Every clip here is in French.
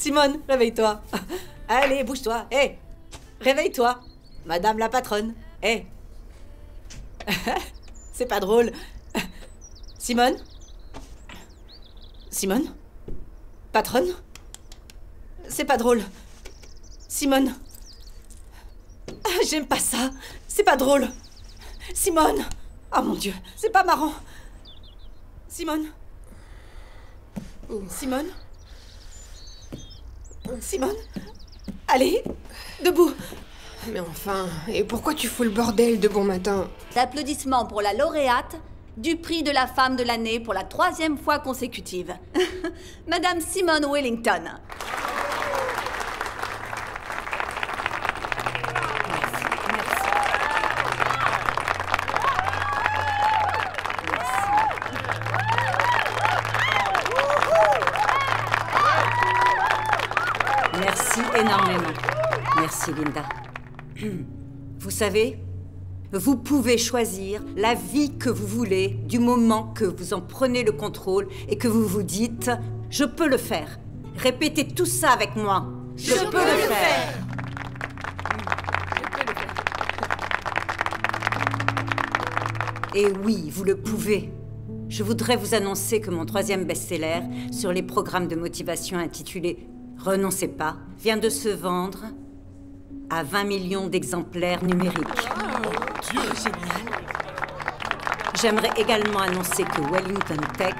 Simone, réveille-toi. Allez, bouge-toi. Hé, réveille-toi. Madame la patronne. Hé. C'est pas drôle. Simone? Simone? Patronne? C'est pas drôle. Simone? J'aime pas ça. C'est pas drôle. Simone! Oh mon Dieu, c'est pas marrant. Simone? Simone? Simone? Allez, debout. Mais enfin, et pourquoi tu fous le bordel de bon matin? D'applaudissements pour la lauréate du prix de la femme de l'année pour la 3e fois consécutive. Madame Simone Wellington. Merci énormément. Merci, Linda. Vous savez, vous pouvez choisir la vie que vous voulez du moment que vous en prenez le contrôle et que vous vous dites « Je peux le faire ». Répétez tout ça avec moi. Je peux le faire. Et oui, vous le pouvez. Je voudrais vous annoncer que mon 3e best-seller sur les programmes de motivation intitulé « Renoncez pas » vient de se vendre à 20 millions d'exemplaires numériques. Oh, Dieu, génial! J'aimerais également annoncer que Wellington Tech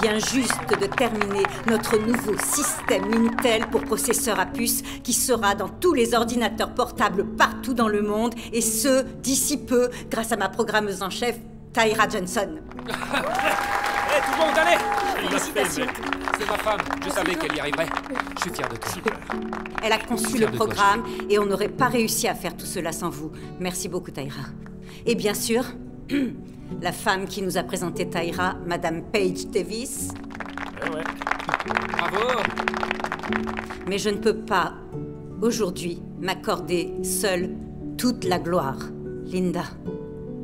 vient juste de terminer notre nouveau système Intel pour processeurs à puce qui sera dans tous les ordinateurs portables partout dans le monde, et ce, d'ici peu, grâce à ma programmeuse en chef, Tyra Johnson. Hé, tout le monde, allez! Félicitations! C'est ma femme, je savais qu'elle y arriverait. Je suis fier de toi. Elle a conçu le programme et on n'aurait pas réussi à faire tout cela sans vous. Merci beaucoup, Tyra. Et bien sûr, la femme qui nous a présenté Tyra, Madame Paige Davis. Ouais. Bravo! Mais je ne peux pas, aujourd'hui, m'accorder seule toute la gloire. Linda,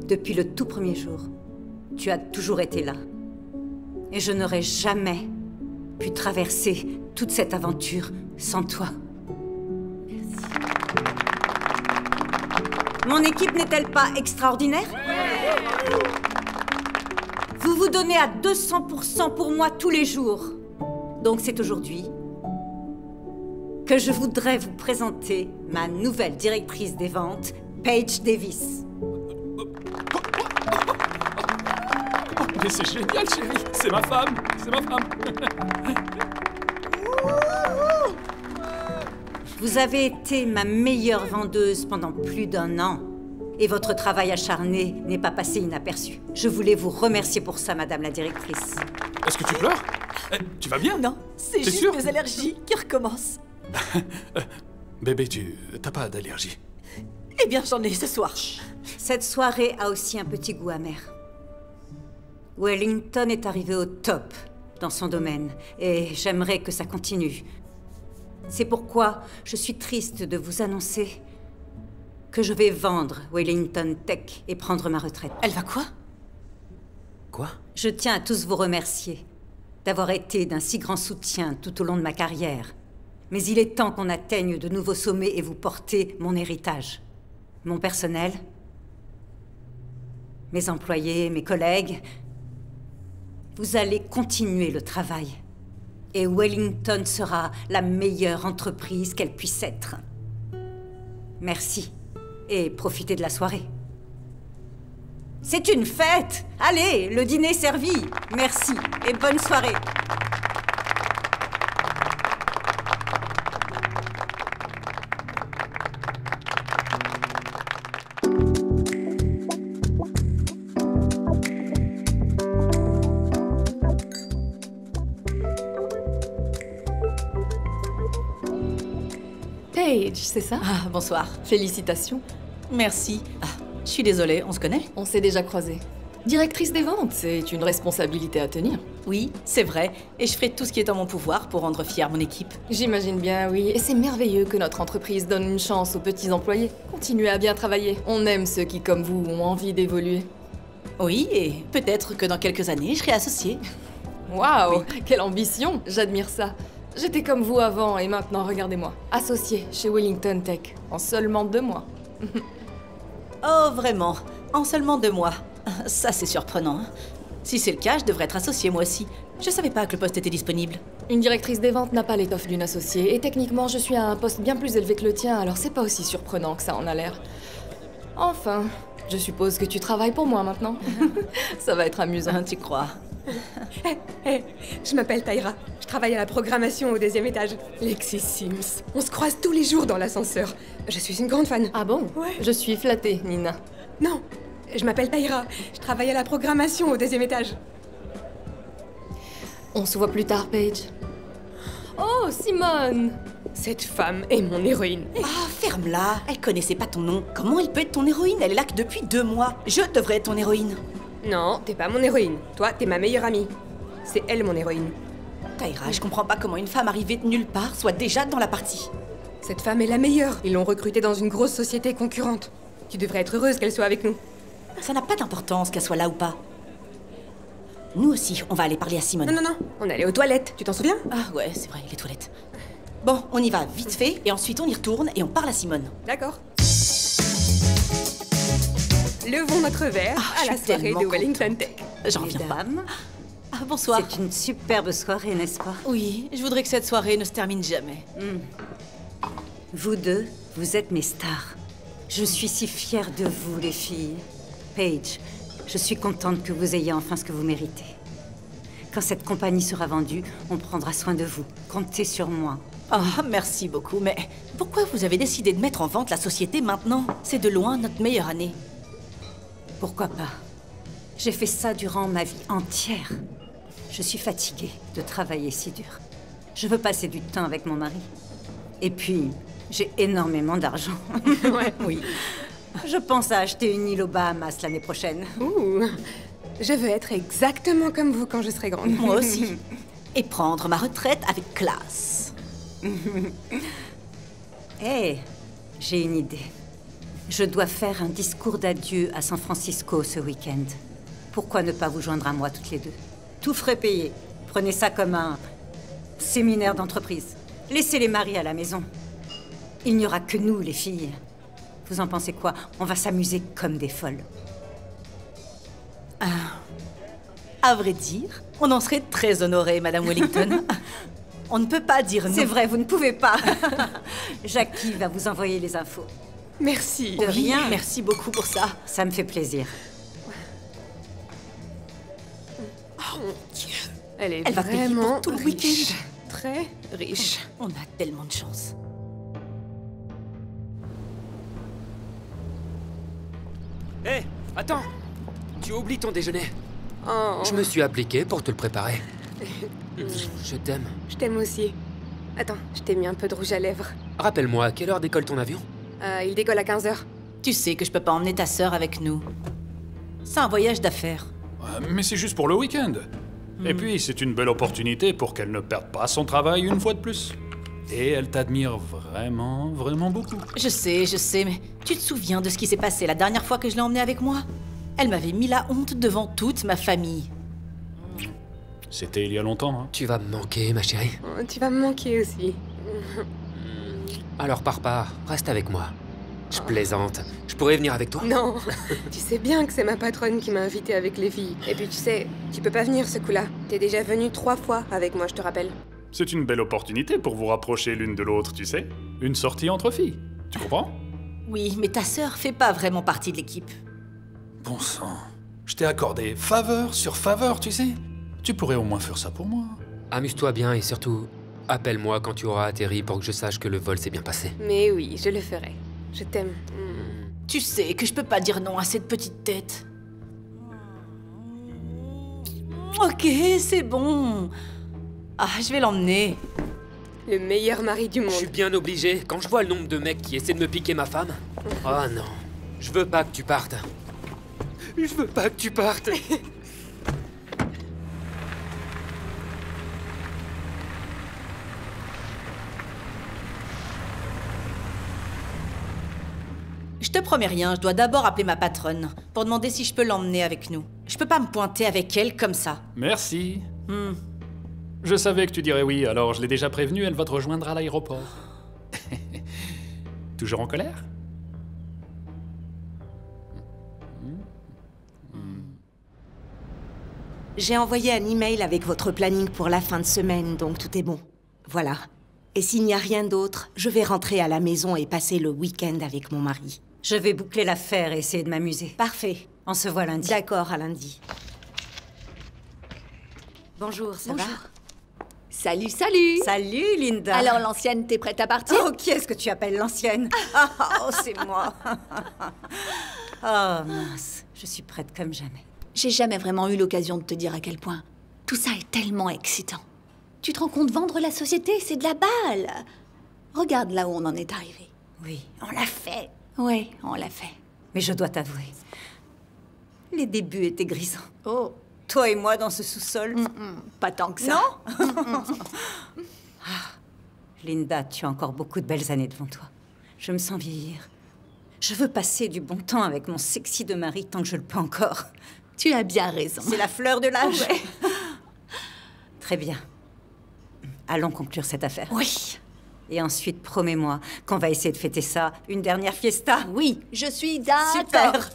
depuis le tout premier jour, tu as toujours été là. Et je n'aurais jamais pu traverser toute cette aventure sans toi. Merci. Mon équipe n'est-elle pas extraordinaire? Vous vous donnez à 200% pour moi tous les jours. Donc c'est aujourd'hui que je voudrais vous présenter ma nouvelle directrice des ventes, Paige Davis. Mais c'est génial, chérie! C'est ma femme! C'est ma femme! Vous avez été ma meilleure vendeuse pendant plus d'1 an. Et votre travail acharné n'est pas passé inaperçu. Je voulais vous remercier pour ça, Madame la directrice. Est-ce que tu pleures? Tu vas bien? Non, c'est T'es juste sûr? mes allergies qui recommencent. Bébé, t'as pas d'allergie? Eh bien, j'en ai ce soir. Cette soirée a aussi un petit goût amer. Wellington est arrivé au top dans son domaine, et j'aimerais que ça continue. C'est pourquoi je suis triste de vous annoncer que je vais vendre Wellington Tech et prendre ma retraite. Elle va quoi? Quoi? Je tiens à tous vous remercier d'avoir été d'un si grand soutien tout au long de ma carrière. Mais il est temps qu'on atteigne de nouveaux sommets et vous porter mon héritage. Mon personnel, mes employés, mes collègues, vous allez continuer le travail. Et Wellington sera la meilleure entreprise qu'elle puisse être. Merci. Et profitez de la soirée. C'est une fête! Allez, le dîner est servi. Merci et bonne soirée. Paige, c'est ça? Ah, bonsoir. Félicitations. Merci. Ah, je suis désolée, on se connaît? On s'est déjà croisés. Directrice des ventes, c'est une responsabilité à tenir. Oui, c'est vrai. Et je ferai tout ce qui est en mon pouvoir pour rendre fière mon équipe. J'imagine bien, oui. Et c'est merveilleux que notre entreprise donne une chance aux petits employés. Continuez à bien travailler. On aime ceux qui, comme vous, ont envie d'évoluer. Oui, et peut-être que dans quelques années, je serai associée. Waouh, quelle ambition! J'admire ça. J'étais comme vous avant et maintenant, regardez-moi. Associée chez Wellington Tech, en seulement 2 mois. Oh, vraiment? En seulement 2 mois. Ça, c'est surprenant. Hein. Si c'est le cas, je devrais être associée moi aussi. Je savais pas que le poste était disponible. Une directrice des ventes n'a pas l'étoffe d'une associée, et techniquement, je suis à un poste bien plus élevé que le tien, alors c'est pas aussi surprenant que ça en a l'air. Enfin, je suppose que tu travailles pour moi maintenant. Ça va être amusant. Tu crois? Je m'appelle Tyra. Je travaille à la programmation au 2e étage. Lexi Sims. On se croise tous les jours dans l'ascenseur. Je suis une grande fan. Ah bon? Ouais. Je suis flattée, Nina. Non, je m'appelle Tyra. Je travaille à la programmation au 2e étage. On se voit plus tard, Paige. Oh, Simone! Cette femme est mon héroïne. Ah, ferme-la. Elle connaissait pas ton nom. Comment elle peut être ton héroïne? Elle est là que depuis 2 mois. Je devrais être ton héroïne. Non, t'es pas mon héroïne. Toi, t'es ma meilleure amie. C'est elle mon héroïne. Tyra, je comprends pas comment une femme arrivée de nulle part soit déjà dans la partie. Cette femme est la meilleure. Ils l'ont recrutée dans une grosse société concurrente. Tu devrais être heureuse qu'elle soit avec nous. Ça n'a pas d'importance qu'elle soit là ou pas. Nous aussi, on va aller parler à Simone. Non, non, non. On est allé aux toilettes. Tu t'en souviens? Ah ouais, c'est vrai, les toilettes. Bon, on y va vite fait, et ensuite on y retourne et on parle à Simone. D'accord. Levons notre verre à la soirée de Wellington Tech. J'en reviens pas. Mesdames, Ah, bonsoir. c'est une superbe soirée, n'est-ce pas? Oui, je voudrais que cette soirée ne se termine jamais. Vous deux, vous êtes mes stars. Je suis si fière de vous, les filles. Paige, je suis contente que vous ayez enfin ce que vous méritez. Quand cette compagnie sera vendue, on prendra soin de vous. Comptez sur moi. Ah, merci beaucoup, mais pourquoi vous avez décidé de mettre en vente la société maintenant? C'est de loin notre meilleure année. Pourquoi pas? J'ai fait ça durant ma vie entière. Je suis fatiguée de travailler si dur. Je veux passer du temps avec mon mari. Et puis, j'ai énormément d'argent. Ouais. Oui. Je pense à acheter une île aux Bahamas l'année prochaine. Ouh. Je veux être exactement comme vous quand je serai grande. Moi aussi. Et prendre ma retraite avec classe. Hé, j'ai une idée. Je dois faire un discours d'adieu à San Francisco ce week-end. Pourquoi ne pas vous joindre à moi toutes les deux? Tout frais payé. Prenez ça comme un séminaire d'entreprise. Laissez les maris à la maison. Il n'y aura que nous, les filles. Vous en pensez quoi? On va s'amuser comme des folles. À vrai dire, on en serait très honorés, Madame Wellington. On ne peut pas dire non. C'est vrai, vous ne pouvez pas. Jackie va vous envoyer les infos. Merci. De rien. Merci beaucoup pour ça. Ça me fait plaisir. Elle Elle va payer pour vraiment tout le riche. week-end. Très riche. On a tellement de chance. Hé, attends! Tu oublies ton déjeuner. Oh, Je me suis appliqué pour te le préparer. Je t'aime. je t'aime aussi. Attends, je t'ai mis un peu de rouge à lèvres. Rappelle-moi, à quelle heure décolle ton avion? Il décolle à 15h. Tu sais que je peux pas emmener ta sœur avec nous. C'est un voyage d'affaires. Mais c'est juste pour le week-end. Et puis, c'est une belle opportunité pour qu'elle ne perde pas son travail une fois de plus. Et elle t'admire vraiment, vraiment beaucoup. Je sais, mais tu te souviens de ce qui s'est passé la dernière fois que je l'ai emmenée avec moi? Elle m'avait mis la honte devant toute ma famille. C'était il y a longtemps, hein. Tu vas me manquer, ma chérie. Oh, tu vas me manquer aussi. Alors pars pas, reste avec moi. Je plaisante. Je pourrais venir avec toi? Non, tu sais bien que c'est ma patronne qui m'a invitée avec les filles. Et puis tu sais, tu peux pas venir ce coup-là. T'es déjà venu 3 fois avec moi, je te rappelle. C'est une belle opportunité pour vous rapprocher l'une de l'autre, tu sais. Une sortie entre filles. Tu comprends? Oui, mais ta sœur fait pas vraiment partie de l'équipe. Bon sang. Je t'ai accordé faveur sur faveur, tu sais. Tu pourrais au moins faire ça pour moi. Amuse-toi bien et surtout, appelle-moi quand tu auras atterri pour que je sache que le vol s'est bien passé. Mais oui, je le ferai. Je t'aime. Tu sais que je peux pas dire non à cette petite tête. Ok, c'est bon. Ah, je vais l'emmener. Le meilleur mari du Je monde. suis bien obligé quand je vois le nombre de mecs qui essaient de me piquer ma femme. Oh non, je veux pas que tu partes. Je veux pas que tu partes. Je te promets rien, je dois d'abord appeler ma patronne pour demander si je peux l'emmener avec nous. Je peux pas me pointer avec elle comme ça. Merci. Je savais que tu dirais oui, alors je l'ai déjà prévenue, elle va te rejoindre à l'aéroport. Toujours en colère? J'ai envoyé un email avec votre planning pour la fin de semaine, donc tout est bon. Voilà. Et s'il n'y a rien d'autre, je vais rentrer à la maison et passer le week-end avec mon mari. Je vais boucler l'affaire et essayer de m'amuser. Parfait. On se voit lundi. D'accord, à lundi. Bonjour, ça va? Salut, salut. Salut, Linda. Alors, l'ancienne, t'es prête à partir? Oh, qui est-ce que tu appelles l'ancienne? Oh, c'est moi. Oh, mince. Je suis prête comme jamais. J'ai jamais vraiment eu l'occasion de te dire à quel point tout ça est tellement excitant. Tu te rends compte, vendre la société, c'est de la balle. Regarde là où on en est arrivé. Oui, on l'a fait. Ouais, on l'a fait. Mais je dois t'avouer, les débuts étaient grisants. Oh. Toi et moi dans ce sous-sol. Pas tant que ça. Non. Linda, tu as encore beaucoup de belles années devant toi. Je me sens vieillir. Je veux passer du bon temps avec mon sexy de mari tant que je le peux encore. Tu as bien raison. C'est la fleur de l'âge. Ouais. Très bien. Allons conclure cette affaire. Oui. Et ensuite, promets-moi qu'on va essayer de fêter ça, une dernière fiesta. Oui, je suis d'accord. Super.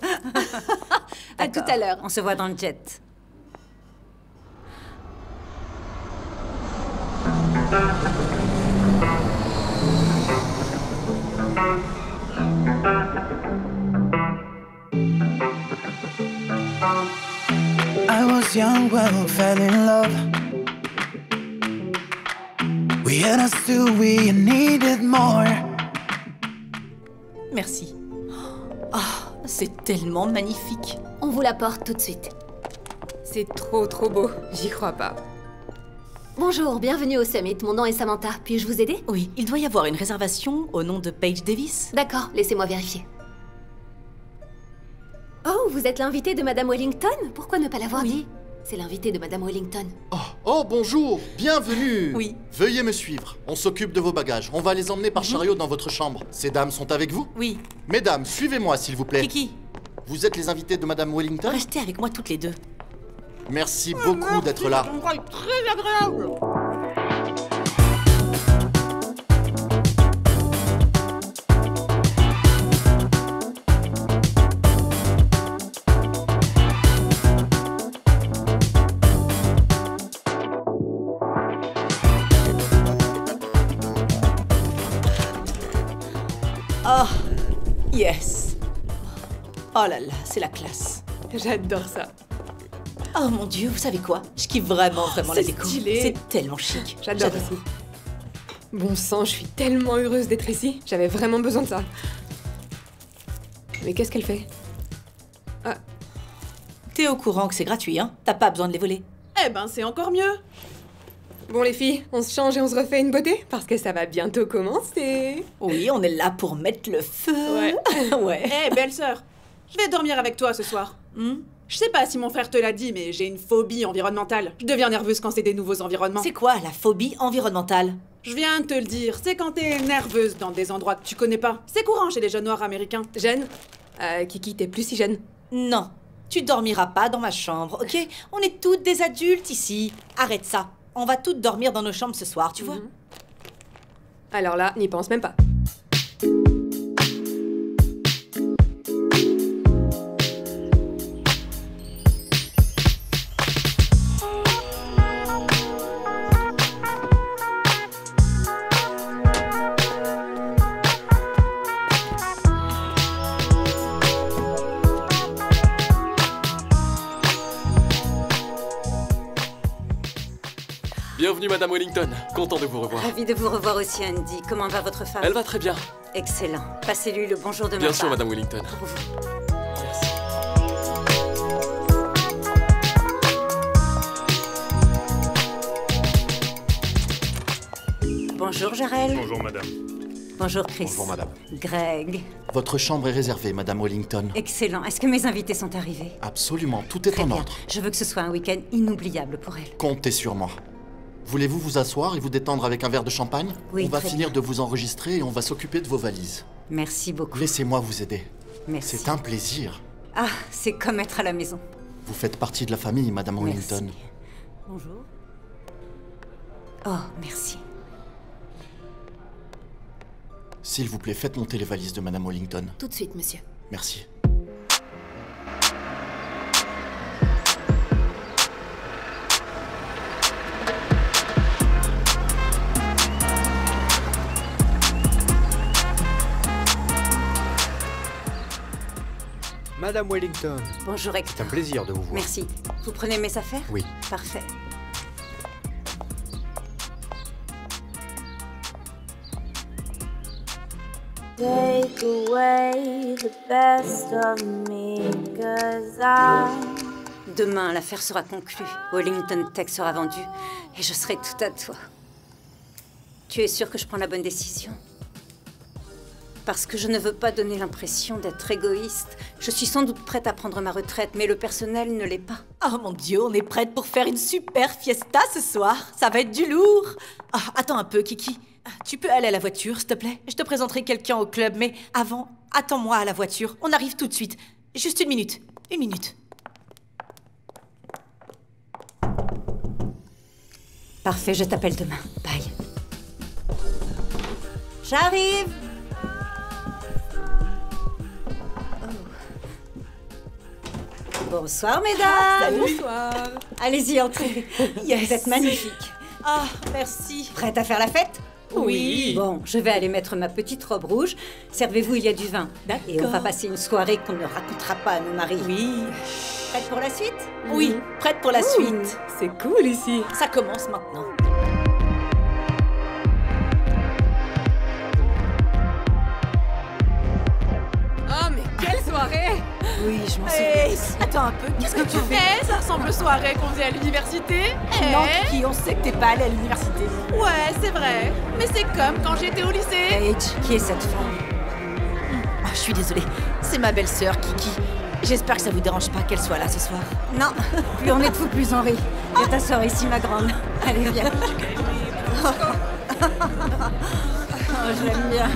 À tout à l'heure. On se voit dans le jet. I was young when we fell in love. We had us two, we needed more. Merci. Ah, c'est tellement magnifique. On vous l'apporte tout de suite. C'est trop beau. J'y crois pas. Bonjour, bienvenue au Summit. Mon nom est Samantha. Puis-je vous aider? Oui, il doit y avoir une réservation au nom de Paige Davis. D'accord, laissez-moi vérifier. Oh, vous êtes l'invité de Madame Wellington? Pourquoi ne pas l'avoir dit? C'est l'invité de Madame Wellington. Oh, bonjour, bienvenue. Oui. Veuillez me suivre, on s'occupe de vos bagages. On va les emmener par chariot dans votre chambre. Ces dames sont avec vous? Oui. Mesdames, suivez-moi s'il vous plaît. Kiki, Vous êtes les invités de Madame Wellington? restez avec moi toutes les deux. Merci beaucoup d'être là. Très agréable. Oh, yes. Oh là là, c'est la classe. J'adore ça. Oh mon Dieu, vous savez quoi? Je kiffe vraiment la déco. Stylé. C'est tellement chic. J'adore aussi. Bon sang, je suis tellement heureuse d'être ici. J'avais vraiment besoin de ça. Mais qu'est-ce qu'elle fait? Ah, T'es au courant que c'est gratuit, hein? T'as pas besoin de les voler. Eh ben, c'est encore mieux. bon les filles, on se change et on se refait une beauté? Parce que ça va bientôt commencer. Oui, on est là pour mettre le feu. Ouais. Ouais. Eh, belle sœur, je vais dormir avec toi ce soir. Je sais pas si mon frère te l'a dit, mais j'ai une phobie environnementale. Je deviens nerveuse quand c'est des nouveaux environnements. C'est quoi la phobie environnementale? Je viens de te le dire, c'est quand t'es nerveuse dans des endroits que tu connais pas. C'est courant chez les jeunes noirs américains. Jeune? Kiki, t'es plus si jeune. Non, tu dormiras pas dans ma chambre, ok? On est toutes des adultes ici. Arrête ça. On va toutes dormir dans nos chambres ce soir, tu vois? Alors là, n'y pense même pas. Bienvenue Madame Wellington, content de vous revoir. Ravi de vous revoir aussi, Andy. Comment va votre femme? Elle va très bien. Excellent. Passez-lui le bonjour de ma part. Bien sûr Madame Wellington. Pour vous. Bonjour Jarel. Bonjour madame. Bonjour Chris. Bonjour madame. Greg. Votre chambre est réservée, Madame Wellington. Excellent. Est-ce que mes invités sont arrivés? Absolument, tout est Très en bien. ordre. Je veux que ce soit un week-end inoubliable pour elle. Comptez sur moi. Voulez-vous vous asseoir et vous détendre avec un verre de champagne? Oui, On va très finir bien. de vous enregistrer et on va s'occuper de vos valises. Merci beaucoup. Laissez-moi vous aider. Merci. C'est un plaisir. Ah, c'est comme être à la maison. Vous faites partie de la famille, Madame Merci. Wellington. Bonjour. Oh, merci. S'il vous plaît, faites monter les valises de Madame Wellington. Tout de suite, monsieur. Merci. Madame Wellington. Bonjour, Hector. C'est un plaisir de vous voir. Merci. Vous prenez mes affaires? Oui. Parfait. Take away the best of me, 'cause Demain, l'affaire sera conclue. Wellington Tech sera vendu et je serai tout à toi. Tu es sûr que je prends la bonne décision? Parce que je ne veux pas donner l'impression d'être égoïste. Je suis sans doute prête à prendre ma retraite, mais le personnel ne l'est pas. Oh mon Dieu, on est prête pour faire une super fiesta ce soir. Ça va être du lourd. Ah, attends un peu, Kiki. Tu peux aller à la voiture, s'il te plaît? Je te présenterai quelqu'un au club, mais avant, attends-moi à la voiture. On arrive tout de suite. Juste une minute. Une minute. Parfait, je t'appelle demain. Bye. J'arrive! Bonsoir, mesdames! Bonsoir! Allez-y, entrez. Yes. Vous êtes magnifiques. Ah, merci. Prête à faire la fête? Oui. Bon, je vais aller mettre ma petite robe rouge. Servez-vous, il y a du vin. D'accord. Et on va passer une soirée qu'on ne racontera pas à nos maris. Oui. Prête pour la suite? Oui, prête pour la suite. C'est cool ici. Ça commence maintenant. Oh, mais quelle soirée! Oui, je m'en Hey, souviens. attends un peu, qu'est-ce que tu fais? Ça ressemble aux soirées qu'on faisait à l'université. Non, Kiki, on sait que t'es pas allée à l'université. Ouais, c'est vrai. Mais c'est comme quand j'étais au lycée. Paige, qui est cette femme? Oh, je suis désolée. C'est ma belle-sœur, Kiki. J'espère que ça vous dérange pas qu'elle soit là ce soir. Non, plus on est de fou, plus on rit. Il y a ta sœur ici, ma grande. Allez, viens. Oh, je l'aime bien.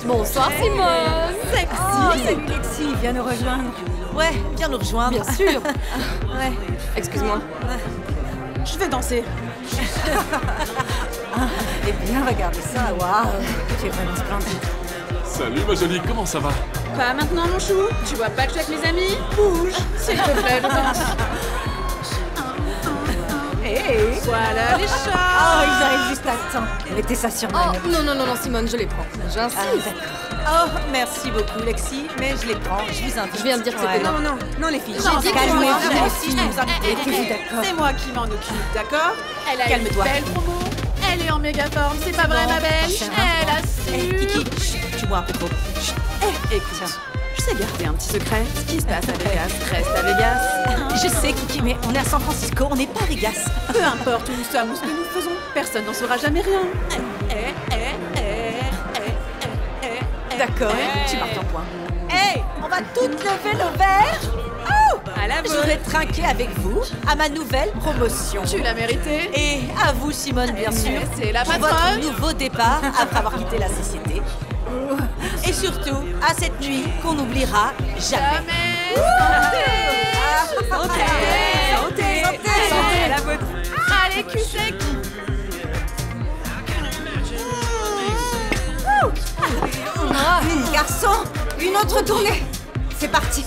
Bonsoir, Simone. Sexy. Oh, salut Lexi, viens nous rejoindre. Ouais, viens nous rejoindre. Bien sûr. Ouais. Excuse-moi. Je vais danser. Eh bien, regardez ça, waouh. Tu es vraiment splendide. Salut ma jolie, comment ça va? Pas maintenant, mon chou. Tu vois pas que je suis avec mes amis? Bouge, s'il te plaît, je danse. Hey. Voilà les chats. Oh, ils arrivent juste à temps. Mettez ça sur moi. Oh, non, Simone, je les prends. J'insiste. Oh, merci beaucoup, Lexi, mais je les prends, je vous invite. Je viens de dire que c'était Ouais. non. Non, les filles. Non, dit calmez-vous, calmez-vous, moi les aussi, je filles. vous invite. Mettez-vous d'accord. C'est moi qui m'en occupe, d'accord? Elle a Calme-toi. une belle promo. Elle est en méga forme, c'est pas vrai, ma belle? Elle a su. Kiki, chut, tu bois un peu trop. Chut. Écoute, je sais garder un petit secret. Ce qui se passe à Vegas reste à Vegas. Je sais, Kiki, mais on est à San Francisco, on n'est pas à Vegas. Peu importe où nous sommes ou ce que nous faisons, personne n'en saura jamais rien. D'accord, tu marques ton point. Hey, on va toutes lever nos verres. Oh, À la je vôtre. voudrais trinquer avec vous à ma nouvelle promotion. Tu l'as mérité. Et à vous, Simone, bien sûr. C'est la pour patronne. votre nouveau départ après avoir quitté la société. Et surtout, à cette nuit qu'on n'oubliera jamais. Santé. Santé. Santé. À la vôtre. Allez, cul sec. Garçon, une autre tournée. C'est parti.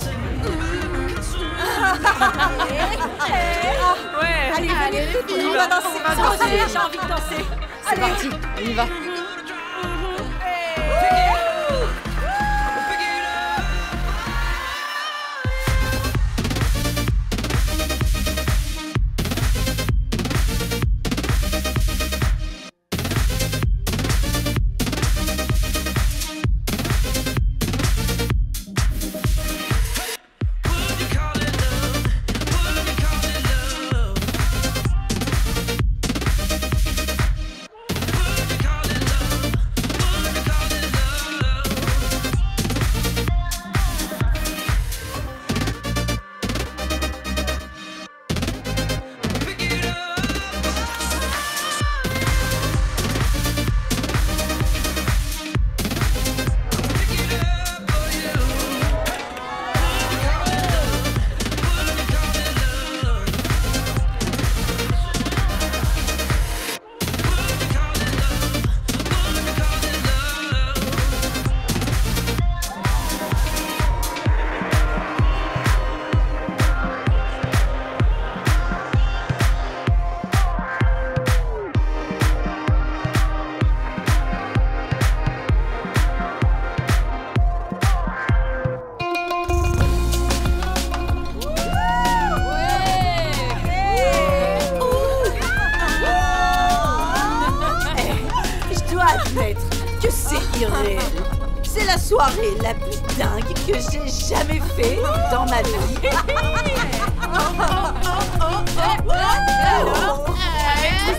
Ouais. Allez, Allez, les filles, on va danser. on va danser. J'ai envie de danser. C'est parti, on y va. admettre que c'est irréel. C'est la soirée la plus dingue que j'ai jamais fait dans ma vie.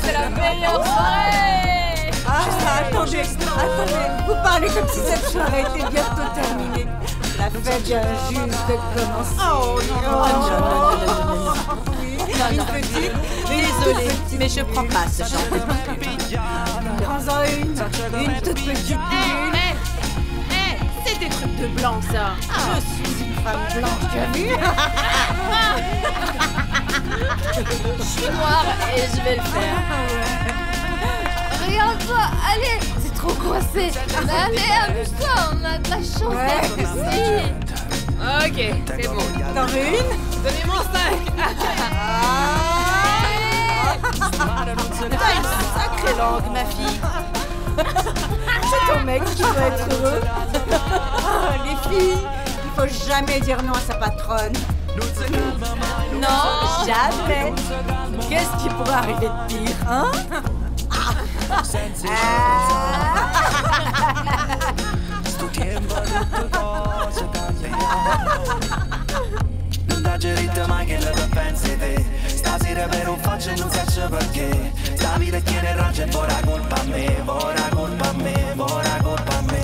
C'est la meilleure soirée. Attendez, vous parlez comme si cette soirée était bientôt terminée. La fête vient juste de commencer. Oh non. Une petite. Désolée, mais je prends pas ce genre de pilule. Prends-en une toute petite pilule. C'est des trucs de blanc, ça. Je suis une femme blanche, tu as vu? Je suis noire et je vais le faire. Regarde-toi, allez, c'est trop coincé. Allez, amuse-toi, on a de la chance d'être ici. Ok, c'est bon. T'en veux une? Donnez-moi 5. T'as une sacrée langue, ma fille. C'est ton mec qui doit être heureux. Les filles, il faut jamais dire non à sa patronne. Non, jamais. Qu'est-ce qui pourrait arriver de pire, hein? Non dà diritto mai che lo pensi te. Stasera per un faccio non so perché. Sta vita e chiede raggio e ora colpa a me. Ora colpa a me, ora colpa a me.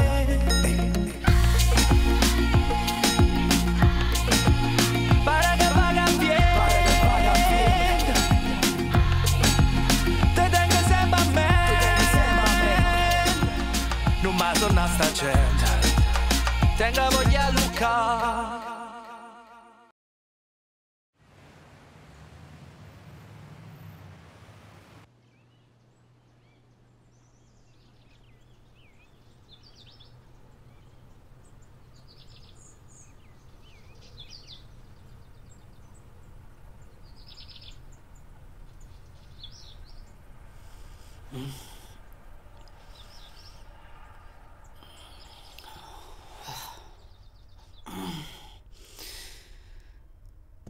Para che paga bien. Te tengo sempre a me. Non mi torna sta gente. Tengo voglia a Luca.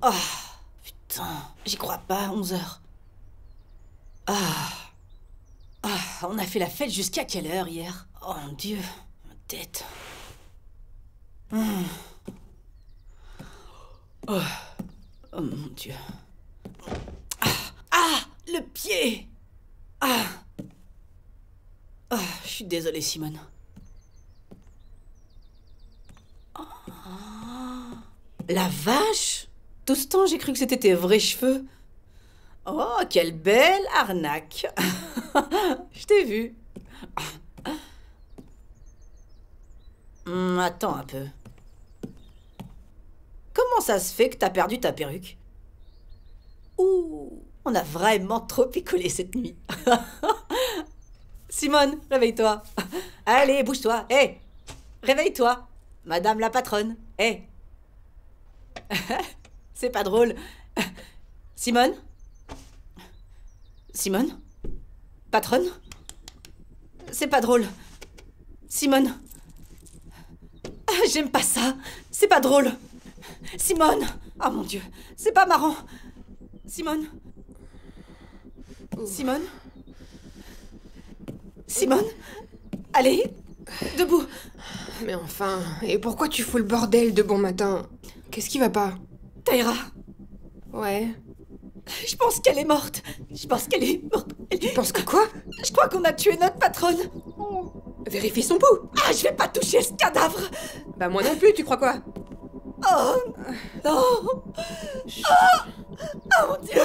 Oh, putain, j'y crois pas, 11h. On a fait la fête jusqu'à quelle heure hier? Oh mon Dieu, ma tête. Oh mon Dieu. Le pied. Je suis désolée, Simone. La vache! Tout ce temps, j'ai cru que c'était tes vrais cheveux. Oh, quelle belle arnaque. Je t'ai vu. Attends un peu. Comment ça se fait que t'as perdu ta perruque? Ouh, on a vraiment trop picolé cette nuit. Simone, réveille-toi. Allez, bouge-toi. Hé, réveille-toi. Madame la patronne. Hé. C'est pas drôle. Simone? Simone? Patronne? C'est pas drôle. Simone? J'aime pas ça. C'est pas drôle. Simone! Oh mon Dieu, c'est pas marrant. Simone? Simone? Simone? Allez, debout. Mais enfin, et pourquoi tu fous le bordel de bon matin? Qu'est-ce qui va pas? Taïra. Ouais. Je pense qu'elle est morte. Je pense qu'elle est morte. Tu penses que quoi? Je crois qu'on a tué notre patronne. Vérifie son pouls. Je vais pas toucher ce cadavre. Bah moi non plus, tu crois quoi? Oh non. Oh mon Dieu.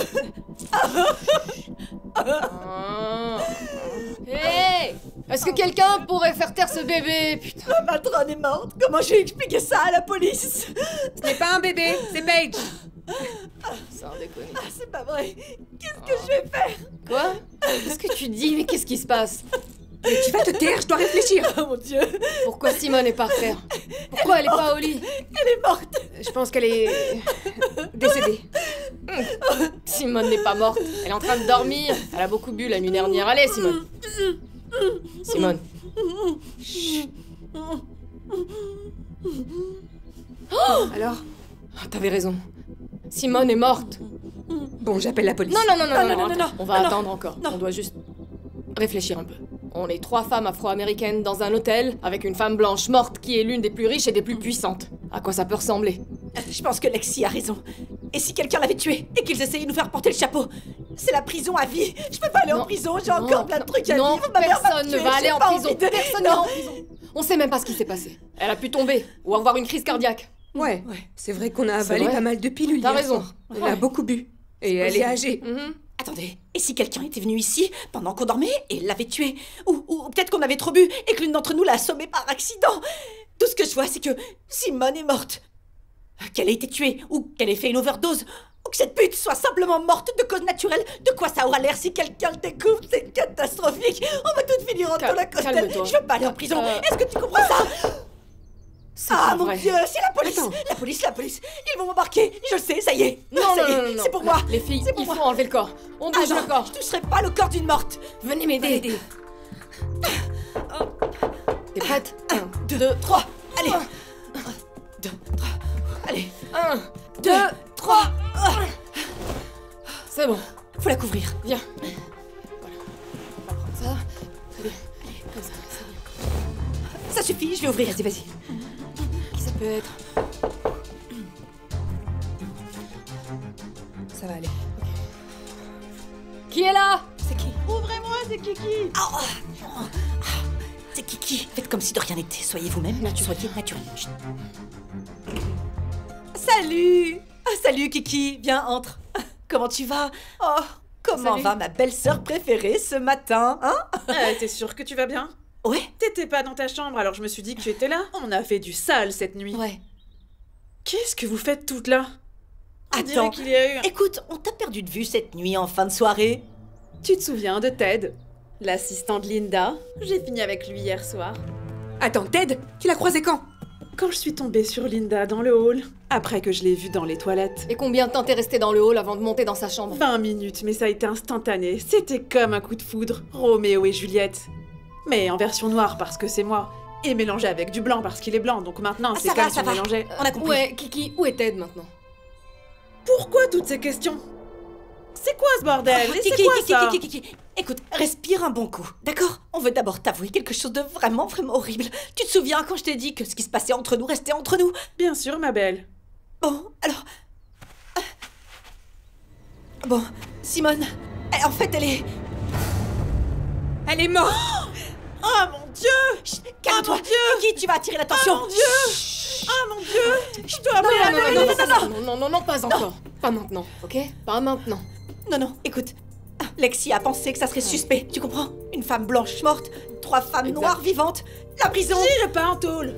Hé! Est-ce que quelqu'un pourrait faire taire ce bébé? Putain. Ma patronne est morte. Comment j'ai expliqué ça à la police? Ce n'est pas un bébé, c'est Paige. Sans déconner. C'est pas vrai. Qu'est-ce que je vais faire? Quoi? Qu'est-ce que tu dis? Mais qu'est-ce qui se passe? Mais tu vas te taire, je dois réfléchir. Oh mon Dieu. Pourquoi Simone est par terre? Pourquoi elle est pas au lit? Elle est morte. Je pense qu'elle est décédée. Simone n'est pas morte. Elle est en train de dormir. Elle a beaucoup bu la nuit dernière. Allez, Simone. Simone. Chut. Oh! Alors? T'avais raison. Simone est morte. Bon, j'appelle la police. Non. On va attendre encore. On doit juste réfléchir un peu. On est 3 femmes afro-américaines dans un hôtel avec une femme blanche morte qui est l'une des plus riches et des plus puissantes. À quoi ça peut ressembler? Je pense que Lexi a raison. Et si quelqu'un l'avait tué et qu'ils essayaient de nous faire porter le chapeau? C'est la prison à vie. Je peux pas aller en prison, j'ai encore plein de trucs à vivre. Ma mère personne ne va aller en prison. Personne n'ira en prison. On sait même pas ce qui s'est passé. Elle a pu tomber ou avoir une crise cardiaque. Ouais. C'est vrai qu'on a avalé pas mal de pilules. T'as hier raison. soir. Elle a beaucoup bu. Et elle est âgée. Attendez, et si quelqu'un était venu ici pendant qu'on dormait et l'avait tué? Ou peut-être qu'on avait trop bu et que l'une d'entre nous l'a assommé par accident? Tout ce que je vois, c'est que Simone est morte. Qu'elle ait été tuée, ou qu'elle ait fait une overdose, ou que cette pute soit simplement morte de cause naturelle. De quoi ça aura l'air si quelqu'un le découvre? C'est catastrophique. On va toutes finir en dans la costelle. Je veux pas aller en prison. Est-ce que tu comprends ça? Ah mon Dieu, c'est la police. La police. Ils vont m'embarquer. Je le sais, ça y est. Non, c'est pour moi. Les filles, il faut enlever le corps. On bouge le corps. Je toucherai pas le corps d'une morte. Venez m'aider. T'es prête? 1, 2, 3. Allez. 1, 2, 3. Allez. 1, 2, 3. C'est bon. Faut la couvrir. Viens. Voilà. On va prendre ça. Allez. Comme ça, c'est bien. Ça suffit, je vais ouvrir. Vas-y. Qui ça peut être? Ça va aller. Qui est là? C'est qui? Ouvrez-moi, c'est Kiki. C'est Kiki. Faites comme si de rien n'était. Soyez vous-même. Soyez naturel. Chut. Salut. Salut Kiki. Viens, entre. Comment tu vas? Oh, comment va ma belle-sœur préférée ce matin, hein? T'es sûre que tu vas bien? Ouais. T'étais pas dans ta chambre, alors je me suis dit que tu étais là. On a fait du sale cette nuit. Ouais. Qu'est-ce que vous faites toutes là? Attends, qu'il y a eu... écoute, on t'a perdu de vue cette nuit en fin de soirée. Tu te souviens de Ted? L'assistant de Linda? J'ai fini avec lui hier soir. Attends, Ted, tu l'as croisé quand? Quand je suis tombée sur Linda dans le hall, après que je l'ai vue dans les toilettes. Et combien de temps t'es resté dans le hall avant de monter dans sa chambre? 20 minutes, mais ça a été instantané. C'était comme un coup de foudre. Roméo et Juliette. Mais en version noire parce que c'est moi. Et mélangé avec du blanc parce qu'il est blanc, donc maintenant c'est comme si on mélangeait. On a compris. Ouais, Kiki, où est Ted maintenant? Pourquoi toutes ces questions? C'est quoi ce bordel? Et c'est quoi ça? Kiki. Écoute, respire un bon coup, d'accord? On veut d'abord t'avouer quelque chose de vraiment horrible. Tu te souviens quand je t'ai dit que ce qui se passait entre nous restait entre nous? Bien sûr, ma belle. Bon, alors... Bon, Simone, en fait, elle est morte. Oh mon Dieu! Calme-toi. Kiki, tu vas attirer l'attention. Oh mon Dieu! Oh mon Dieu! Je dois appeler Non, pas encore. Pas maintenant, ok? Pas maintenant. Non, écoute. Lexi a pensé que ça serait suspect, tu comprends? Une femme blanche morte, 3 femmes noires vivantes, la prison. J'irai pas en tôle.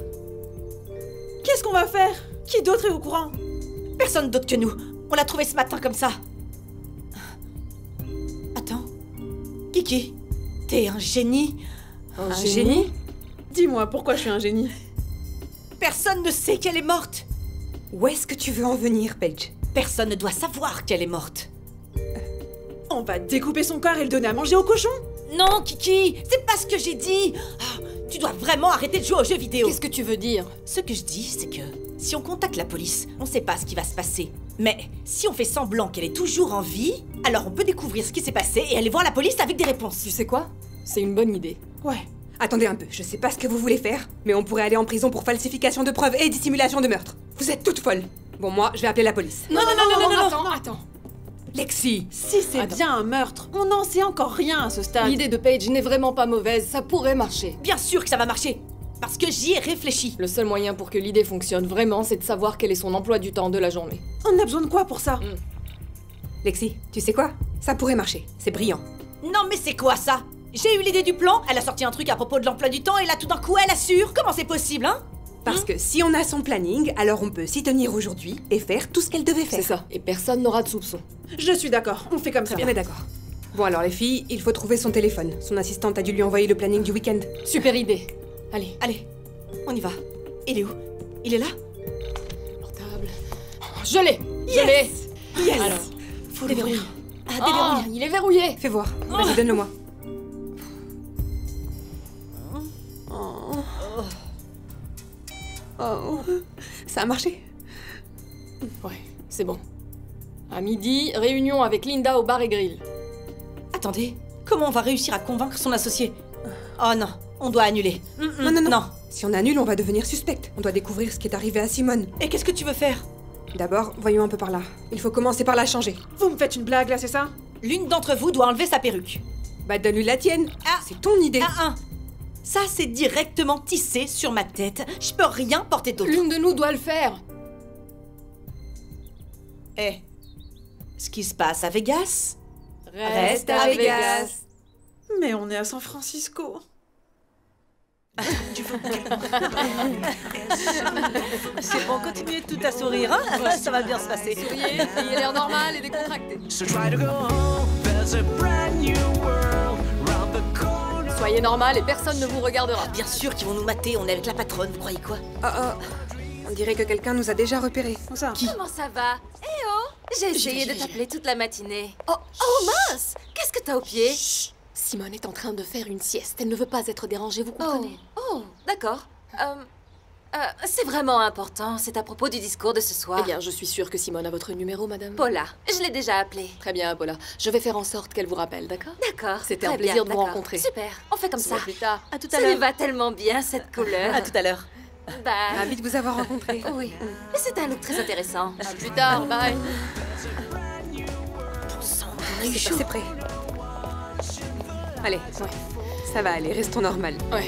Qu'est-ce qu'on va faire? Qui d'autre est au courant? Personne d'autre que nous. On l'a trouvée ce matin comme ça. Attends. Kiki, t'es un génie. Un génie? Dis-moi, pourquoi je suis un génie? Personne ne sait qu'elle est morte. Où est-ce que tu veux en venir, Paige? Personne ne doit savoir qu'elle est morte. On va découper son corps et le donner à manger aux cochons? Non, Kiki, c'est pas ce que j'ai dit. Tu dois vraiment arrêter de jouer aux jeux vidéo. Qu'est-ce que tu veux dire? Ce que je dis, c'est que si on contacte la police, on sait pas ce qui va se passer. Mais si on fait semblant qu'elle est toujours en vie, alors on peut découvrir ce qui s'est passé et aller voir la police avec des réponses. Tu sais quoi? C'est une bonne idée. Ouais. Attendez un peu, je sais pas ce que vous voulez faire, mais on pourrait aller en prison pour falsification de preuves et dissimulation de meurtre. Vous êtes toutes folles. Bon, moi, je vais appeler la police. Non, attends. Lexi, si c'est bien un meurtre, on n'en sait encore rien à ce stade. L'idée de Paige n'est vraiment pas mauvaise, ça pourrait marcher. Bien sûr que ça va marcher, parce que j'y ai réfléchi. Le seul moyen pour que l'idée fonctionne vraiment, c'est de savoir quel est son emploi du temps de la journée. On a besoin de quoi pour ça? Lexi, tu sais quoi? Ça pourrait marcher, c'est brillant. Non mais c'est quoi ça? J'ai eu l'idée du plan, elle a sorti un truc à propos de l'emploi du temps et là tout d'un coup elle assure. Comment c'est possible, hein? Parce que si on a son planning, alors on peut s'y tenir aujourd'hui et faire tout ce qu'elle devait faire. C'est ça, et personne n'aura de soupçon. Je suis d'accord, on fait comme ça. On est d'accord. Bon alors les filles, il faut trouver son téléphone. Son assistante a dû lui envoyer le planning du week-end. Super idée. Allez, on y va. Il est où? Il est là? Portable. Je l'ai. Yes. Alors, faut le déverrouiller. Il est verrouillé. Fais voir. Vas-y, donne-le-moi. Oh, ça a marché? Ouais, c'est bon. À midi, réunion avec Linda au bar et grill. Attendez, comment on va réussir à convaincre son associé? Oh non, on doit annuler. Non. Si on annule, on va devenir suspecte. On doit découvrir ce qui est arrivé à Simone. Et qu'est-ce que tu veux faire? D'abord, voyons un peu par là. Il faut commencer par la changer. Vous me faites une blague là, c'est ça? L'une d'entre vous doit enlever sa perruque. Bah donne-lui la tienne. C'est ton idée. Ça, c'est directement tissé sur ma tête. Je peux rien porter d'autre. L'une de nous doit le faire. Eh, ce qui se passe à Vegas Reste à Vegas. Mais on est à San Francisco. C'est bon, continuez tout à sourire, hein? Ça va bien se passer. Souriez, ayez l'air normal et décontracté. Soyez normal et personne ne vous regardera. Bien sûr qu'ils vont nous mater, on est avec la patronne, vous croyez quoi? On dirait que quelqu'un nous a déjà repérés. Qui? Comment ça va? Eh oh! J'ai essayé de t'appeler toute la matinée. Oh mince! Qu'est-ce que t'as au pied? Chut. Simone est en train de faire une sieste. Elle ne veut pas être dérangée, vous comprenez? Oh, d'accord. C'est vraiment important. C'est à propos du discours de ce soir. Eh bien, je suis sûre que Simone a votre numéro, madame. Paula, je l'ai déjà appelée. Très bien, Paula. Je vais faire en sorte qu'elle vous rappelle, d'accord? D'accord. C'était un plaisir de vous rencontrer. Super. On fait comme ça. À plus tard. À tout à Ça l'heure. lui va tellement bien, cette couleur. À tout à l'heure. Ravi de vous avoir rencontré. Oui. Mais c'est un look très intéressant. À plus tard, bye. C'est prêt. Allez, ça va aller, restons normal. Ouais.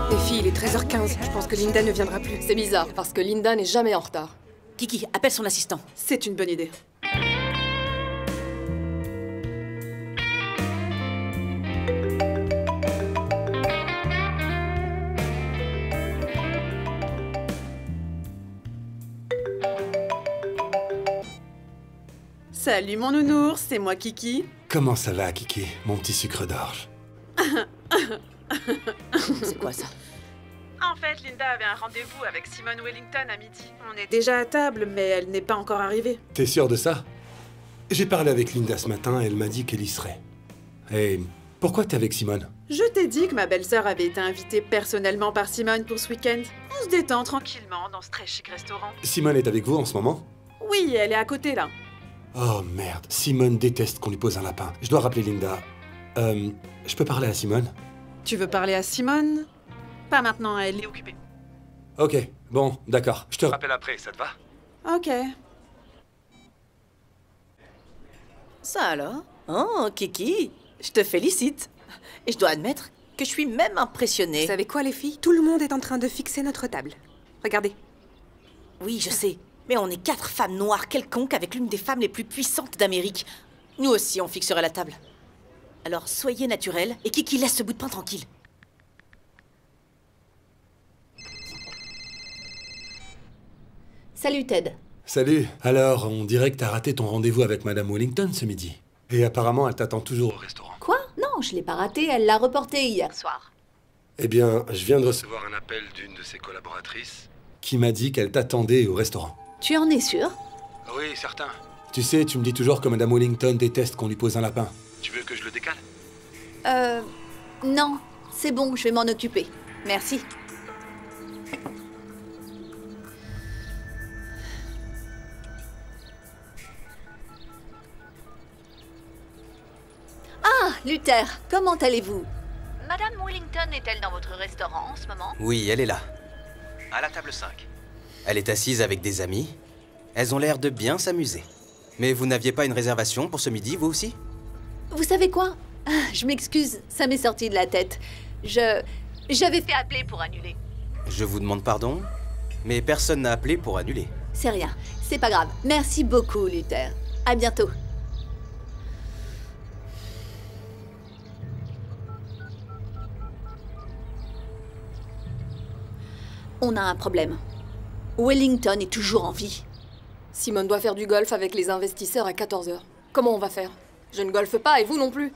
Les filles, il est 13h15. Je pense que Linda ne viendra plus. C'est bizarre, parce que Linda n'est jamais en retard. Kiki, appelle son assistant. C'est une bonne idée. Salut mon nounours, c'est moi Kiki. Comment ça va, Kiki, mon petit sucre d'orge? C'est quoi ça? En fait, Linda avait un rendez-vous avec Simone Wellington à midi. On est déjà à table, mais elle n'est pas encore arrivée. T'es sûr de ça? J'ai parlé avec Linda ce matin, elle m'a dit qu'elle y serait. Et pourquoi t'es avec Simone? Je t'ai dit que ma belle-sœur avait été invitée personnellement par Simone pour ce week-end. On se détend tranquillement dans ce très chic restaurant. Simone est avec vous en ce moment? Oui, elle est à côté là. Oh merde, Simone déteste qu'on lui pose un lapin. Je dois rappeler Linda. Je peux parler à Simone? Tu veux parler à Simone? Pas maintenant, elle est occupée. Ok, bon, d'accord. Je te rappelle après, ça te va? Ok. Ça alors? Oh, Kiki, je te félicite. Et je dois admettre que je suis même impressionnée. Vous savez quoi, les filles? Tout le monde est en train de fixer notre table. Regardez. Oui, je sais. Mais on est 4 femmes noires quelconques avec l'une des femmes les plus puissantes d'Amérique. Nous aussi, on fixerait la table. Alors, soyez naturels et Kiki laisse ce bout de pain tranquille. Salut, Ted. Salut. Alors, on dirait que t'as raté ton rendez-vous avec Madame Wellington ce midi. Et apparemment, elle t'attend toujours au restaurant. Quoi? Non, je l'ai pas raté, elle l'a reporté hier soir. Eh bien, je viens de recevoir un appel d'une de ses collaboratrices qui m'a dit qu'elle t'attendait au restaurant. Tu en es sûr? Oui, certain. Tu sais, tu me dis toujours que Madame Wellington déteste qu'on lui pose un lapin. Tu veux que je le décale? Non. C'est bon, je vais m'en occuper. Merci. Ah, Luther, comment allez-vous? Madame Wellington est-elle dans votre restaurant en ce moment? Oui, elle est là. À la table 5. Elle est assise avec des amis. Elles ont l'air de bien s'amuser. Mais vous n'aviez pas une réservation pour ce midi, vous aussi? Vous savez quoi? Je m'excuse, ça m'est sorti de la tête. J'avais fait appeler pour annuler. Je vous demande pardon, mais personne n'a appelé pour annuler. C'est rien, c'est pas grave. Merci beaucoup, Luther. À bientôt. On a un problème. Wellington est toujours en vie. Simone doit faire du golf avec les investisseurs à 14h. Comment on va faire? Je ne golfe pas et vous non plus.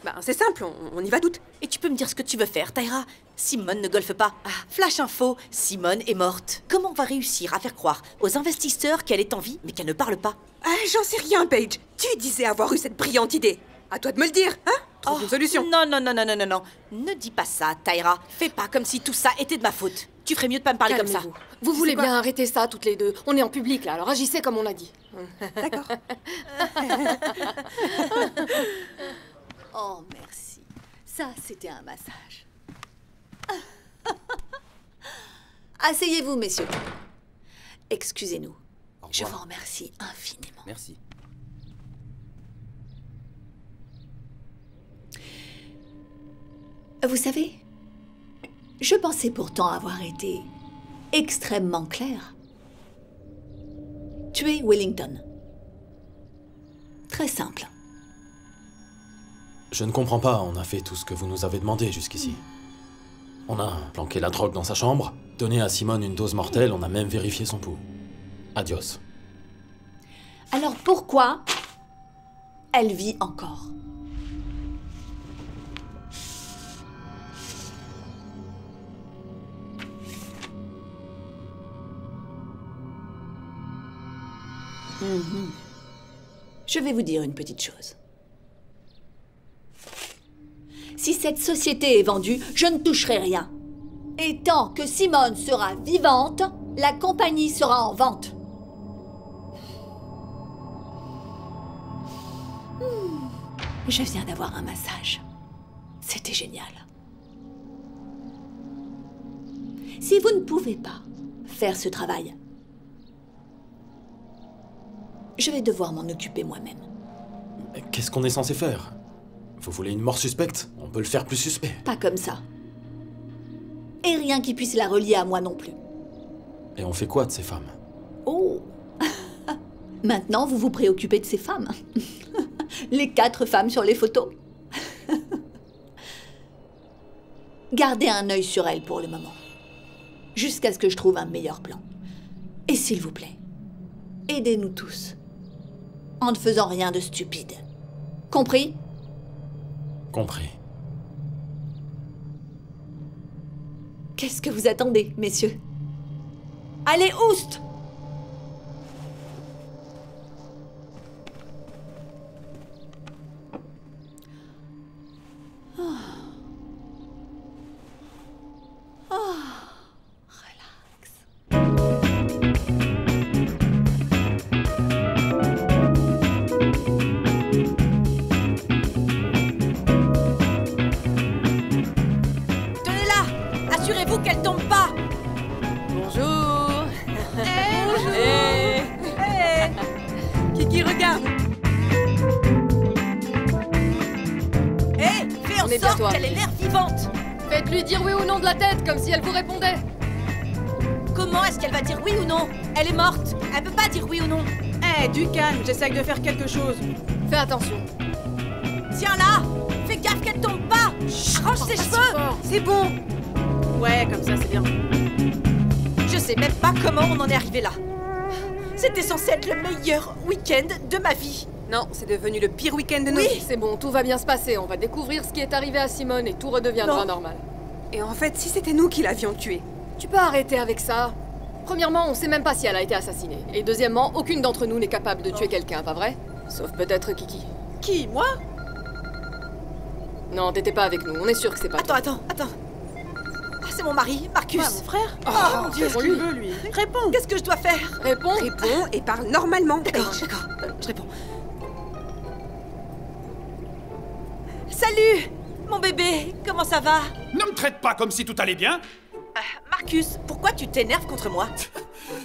Ben, c'est simple, on y va toutes. Et tu peux me dire ce que tu veux faire, Tyra? Simone ne golfe pas. Ah, flash info, Simone est morte. Comment on va réussir à faire croire aux investisseurs qu'elle est en vie, mais qu'elle ne parle pas? Ah, j'en sais rien, Paige. Tu disais avoir eu cette brillante idée. À toi de me le dire, hein? Trouve une solution. Non. Ne dis pas ça, Tyra. Fais pas comme si tout ça était de ma faute. Tu ferais mieux de pas me parler comme ça. Vous voulez bien arrêter ça, toutes les deux. On est en public, là, alors agissez comme on a dit. D'accord. Oh, merci. Ça, c'était un massage. Asseyez-vous, messieurs. Excusez-nous. Je vous remercie infiniment. Merci. Vous savez, je pensais pourtant avoir été extrêmement claire. Tuer Wellington. Très simple. Je ne comprends pas, on a fait tout ce que vous nous avez demandé jusqu'ici. On a planqué la drogue dans sa chambre, donné à Simone une dose mortelle, on a même vérifié son pouls. Adios. Alors pourquoi elle vit encore? Je vais vous dire une petite chose. Si cette société est vendue, je ne toucherai rien. Et tant que Simone sera vivante, la compagnie sera en vente. Je viens d'avoir un massage. C'était génial. Si vous ne pouvez pas faire ce travail, je vais devoir m'en occuper moi-même. Qu'est-ce qu'on est censé faire? Vous voulez une mort suspecte? On peut le faire plus suspect. Pas comme ça. Et rien qui puisse la relier à moi non plus. Et on fait quoi de ces femmes? Oh. Maintenant, vous vous préoccupez de ces femmes. Les 4 femmes sur les photos. Gardez un œil sur elles pour le moment. Jusqu'à ce que je trouve un meilleur plan. Et s'il vous plaît, aidez-nous tous. En ne faisant rien de stupide. Compris? Compris. Qu'est-ce que vous attendez, messieurs? Allez, oust! Assurez-vous qu'elle tombe pas. Bonjour. Bonjour. Hey. Kiki, regarde. Hé, fais en sorte qu'elle ait l'air vivante. Faites-lui dire oui ou non de la tête, comme si elle vous répondait. Comment est-ce qu'elle va dire oui ou non? Elle est morte. Elle peut pas dire oui ou non. Hé, du calme, j'essaye de faire quelque chose. Fais attention. Tiens là. Fais gaffe qu'elle tombe pas. Range ses cheveux. C'est bon. Ouais, comme ça, c'est bien. Je sais même pas comment on en est arrivé là. C'était censé être le meilleur week-end de ma vie. Non, c'est devenu le pire week-end de nos vies. C'est bon, tout va bien se passer. On va découvrir ce qui est arrivé à Simone et tout redeviendra normal. Et en fait, si c'était nous qui l'avions tuée. Tu peux arrêter avec ça. Premièrement, on sait même pas si elle a été assassinée. Et deuxièmement, aucune d'entre nous n'est capable de tuer quelqu'un, pas vrai? Sauf peut-être Kiki. Qui, moi? Non, t'étais pas avec nous. On est sûr que c'est pas toi. Attends. Ah, c'est mon mari, Marcus. Ah, mon frère. Oh, mon Dieu, qu'est-ce qu'il veut, lui? Réponds. Qu'est-ce que je dois faire? Réponds et parle normalement. D'accord. Je réponds. Salut, mon bébé. Comment ça va? Ne me traite pas comme si tout allait bien. Marcus, pourquoi tu t'énerves contre moi?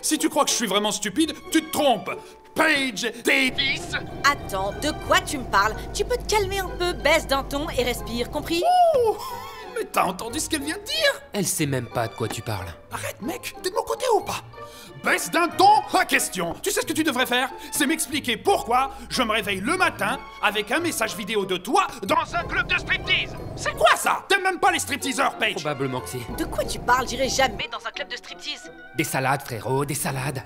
Si tu crois que je suis vraiment stupide, tu te trompes. Paige Davis. Attends, de quoi tu me parles? Tu peux te calmer un peu, baisse d'un ton et respire, compris? Oh, mais t'as entendu ce qu'elle vient de dire? Elle sait même pas de quoi tu parles. Arrête, mec, t'es de mon côté ou pas? Baisse d'un ton, pas question. Tu sais ce que tu devrais faire? C'est m'expliquer pourquoi je me réveille le matin avec un message vidéo de toi dans un club de striptease. C'est quoi ça? T'aimes même pas les stripteaseurs, Paige? Probablement que si. De quoi tu parles? J'irai jamais dans un club de striptease. Des salades, frérot, des salades.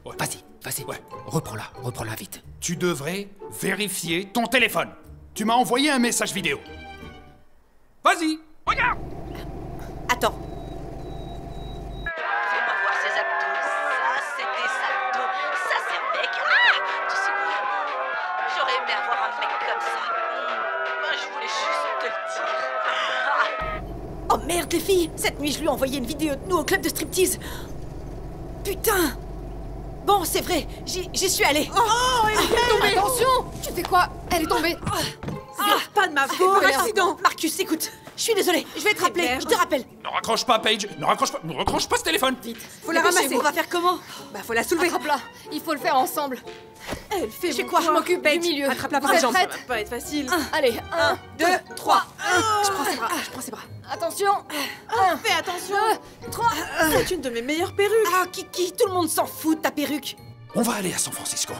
Ouais. Vas-y. Ouais. Reprends-la vite. Tu devrais vérifier ton téléphone. Tu m'as envoyé un message vidéo. Vas-y, regarde. Attends. Fais-moi voir ses abdos. Ça, c'est des abdos. Ça, c'est un mec. Ah! Tu sais quoi? J'aurais aimé avoir un mec comme ça. Moi, je voulais juste te le dire. Oh merde, les filles! Cette nuit, je lui ai envoyé une vidéo de nous au club de striptease. Putain! Bon, c'est vrai, j'y suis allée. Oh, elle est tombée! Attention! Tu fais quoi? Elle est tombée! C'est pas de ma faute! Oh, accident! Marcus, écoute, je suis désolée, je vais te rappeler, je te rappelle. Ne raccroche pas, Paige. Ne raccroche pas ce téléphone. Vite. Faut la ramasser. On va faire comment? Bah, faut la soulever. Attrape-la! Il faut le faire ensemble. Elle fait Je fais mon quoi? Je m'occupe du milieu. Attrape-la Vous par les êtes jambes. prête? Ça va pas être facile. Allez, 1, 2, 3. Je prends ses bras, je prends ses bras. Attention! Fais attention! 3. C'est une de mes meilleures perruques. Ah, Kiki, tout le monde s'en fout de ta perruque. On va aller à San Francisco.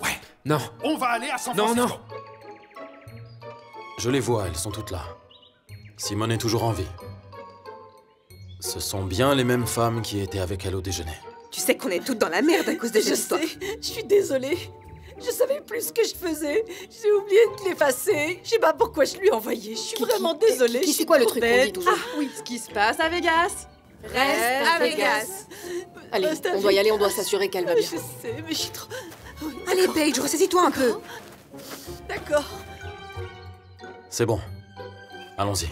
Ouais. Non. On va aller à San Non, Francisco. non. Je les vois, elles sont toutes là. Simone est toujours en vie. Ce sont bien les mêmes femmes qui étaient avec elle au déjeuner. Tu sais qu'on est toutes dans la merde à cause de cette histoire. Je suis désolée. Je savais plus ce que je faisais. J'ai oublié de l'effacer. Je sais pas pourquoi je lui ai envoyé. Je suis vraiment désolée. Kiki, c'est quoi le truc qu'on dit toujours? Oui, ce qui se passe à Vegas. Reste à Vegas. Allez, on doit y aller, on doit s'assurer qu'elle va bien. Je sais, mais je suis trop... Allez, Paige, ressaisis-toi un peu. D'accord. C'est bon. Allons-y.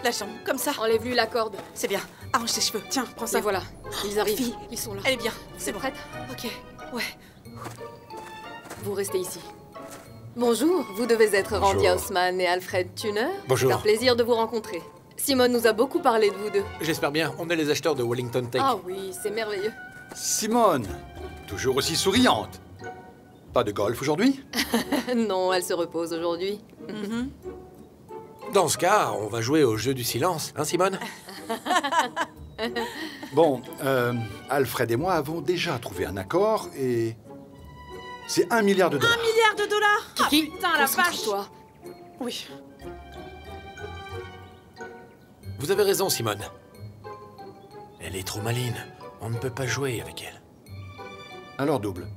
La jambe, comme ça. Enlève-lui la corde. C'est bien. Arrange tes cheveux. Tiens, prends ça. Et voilà, ils arrivent. Fille, Ils sont là. elle est bien. C'est bon. prête? Ok. Ouais. Vous restez ici. Bonjour, vous devez être Randy Bonjour. Haussmann et Alfred Tuner. Bonjour. C'est un plaisir de vous rencontrer. Simone nous a beaucoup parlé de vous deux. J'espère bien, on est les acheteurs de Wellington Take. Ah oui, c'est merveilleux. Simone, toujours aussi souriante. Pas de golf aujourd'hui? Non, elle se repose aujourd'hui. Dans ce cas, on va jouer au jeu du silence, hein Simone? Bon, Alfred et moi avons déjà trouvé un accord et... c'est $1 milliard. $1 milliard? Kiki, Ah, putain, la vache! concentre-toi. Oui. Vous avez raison, Simone. Elle est trop maline. On ne peut pas jouer avec elle. Alors double.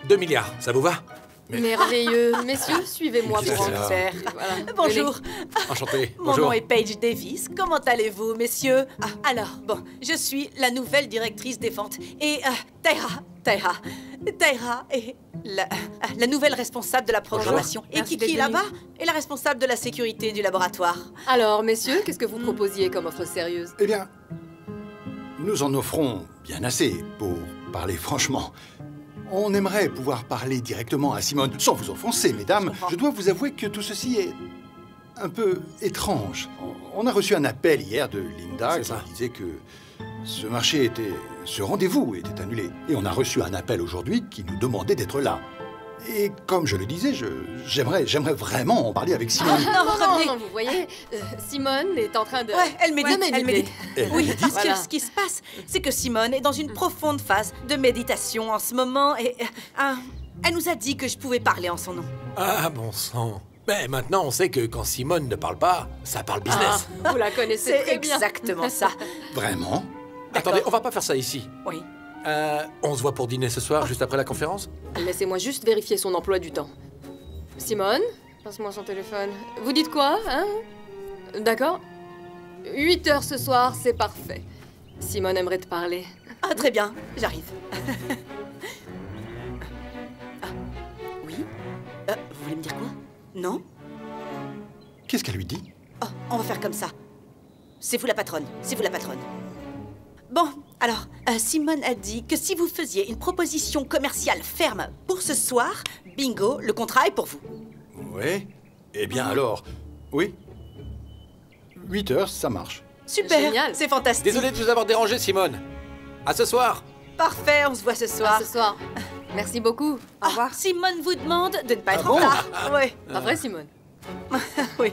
2 milliards, ça vous va? Merveilleux. Messieurs, suivez-moi pour en Alors. faire. Voilà. Bonjour. Enchanté. Mon Bonjour. nom est Paige Davis. Comment allez-vous, messieurs? Alors, bon, je suis la nouvelle directrice des ventes. Et Taïra est la nouvelle responsable de la programmation. Et Merci Kiki, d'être venue. là-bas, est la responsable de la sécurité du laboratoire. Alors, messieurs, qu'est-ce que vous proposiez comme offre sérieuse? Eh bien, nous en offrons bien assez, pour parler franchement. On aimerait pouvoir parler directement à Simone, sans vous offenser, mesdames. Je dois vous avouer que tout ceci est un peu étrange. On a reçu un appel hier de Linda qui disait que ce rendez-vous était annulé. Et on a reçu un appel aujourd'hui qui nous demandait d'être là. Et comme je le disais, j'aimerais vraiment en parler avec Simone. Non, vous voyez, Simone est en train de... Ouais, elle médite, elle médite. Elle Oui, médite. parce Voilà. que ce qui se passe, c'est que Simone est dans une profonde phase de méditation en ce moment et elle nous a dit que je pouvais parler en son nom. Ah, bon sang. Mais maintenant, on sait que quand Simone ne parle pas, ça parle business. Vous la connaissez C'est très bien. exactement ça. Vraiment? Attendez, on va pas faire ça ici. Oui. On se voit pour dîner ce soir, juste après la conférence? Laissez-moi juste vérifier son emploi du temps. Simone, passe-moi son téléphone. Vous dites quoi, hein? D'accord. 8 heures ce soir, c'est parfait. Simone aimerait te parler. Ah, très bien, j'arrive. Oui? Vous voulez me dire quoi? Non? Qu'est-ce qu'elle lui dit? Oh, on va faire comme ça. C'est vous la patronne, c'est vous la patronne. Bon, alors, Simone a dit que si vous faisiez une proposition commerciale ferme pour ce soir, bingo, le contrat est pour vous. Oui. Eh bien alors, oui. 8 heures, ça marche. Super, Génial. c'est fantastique. Désolé de vous avoir dérangé, Simone. À ce soir. Parfait, on se voit ce soir. À ce soir. Merci beaucoup. Au revoir. Simone vous demande de ne pas être bon en retard. Ouais. Pas vrai, Simone? Oui.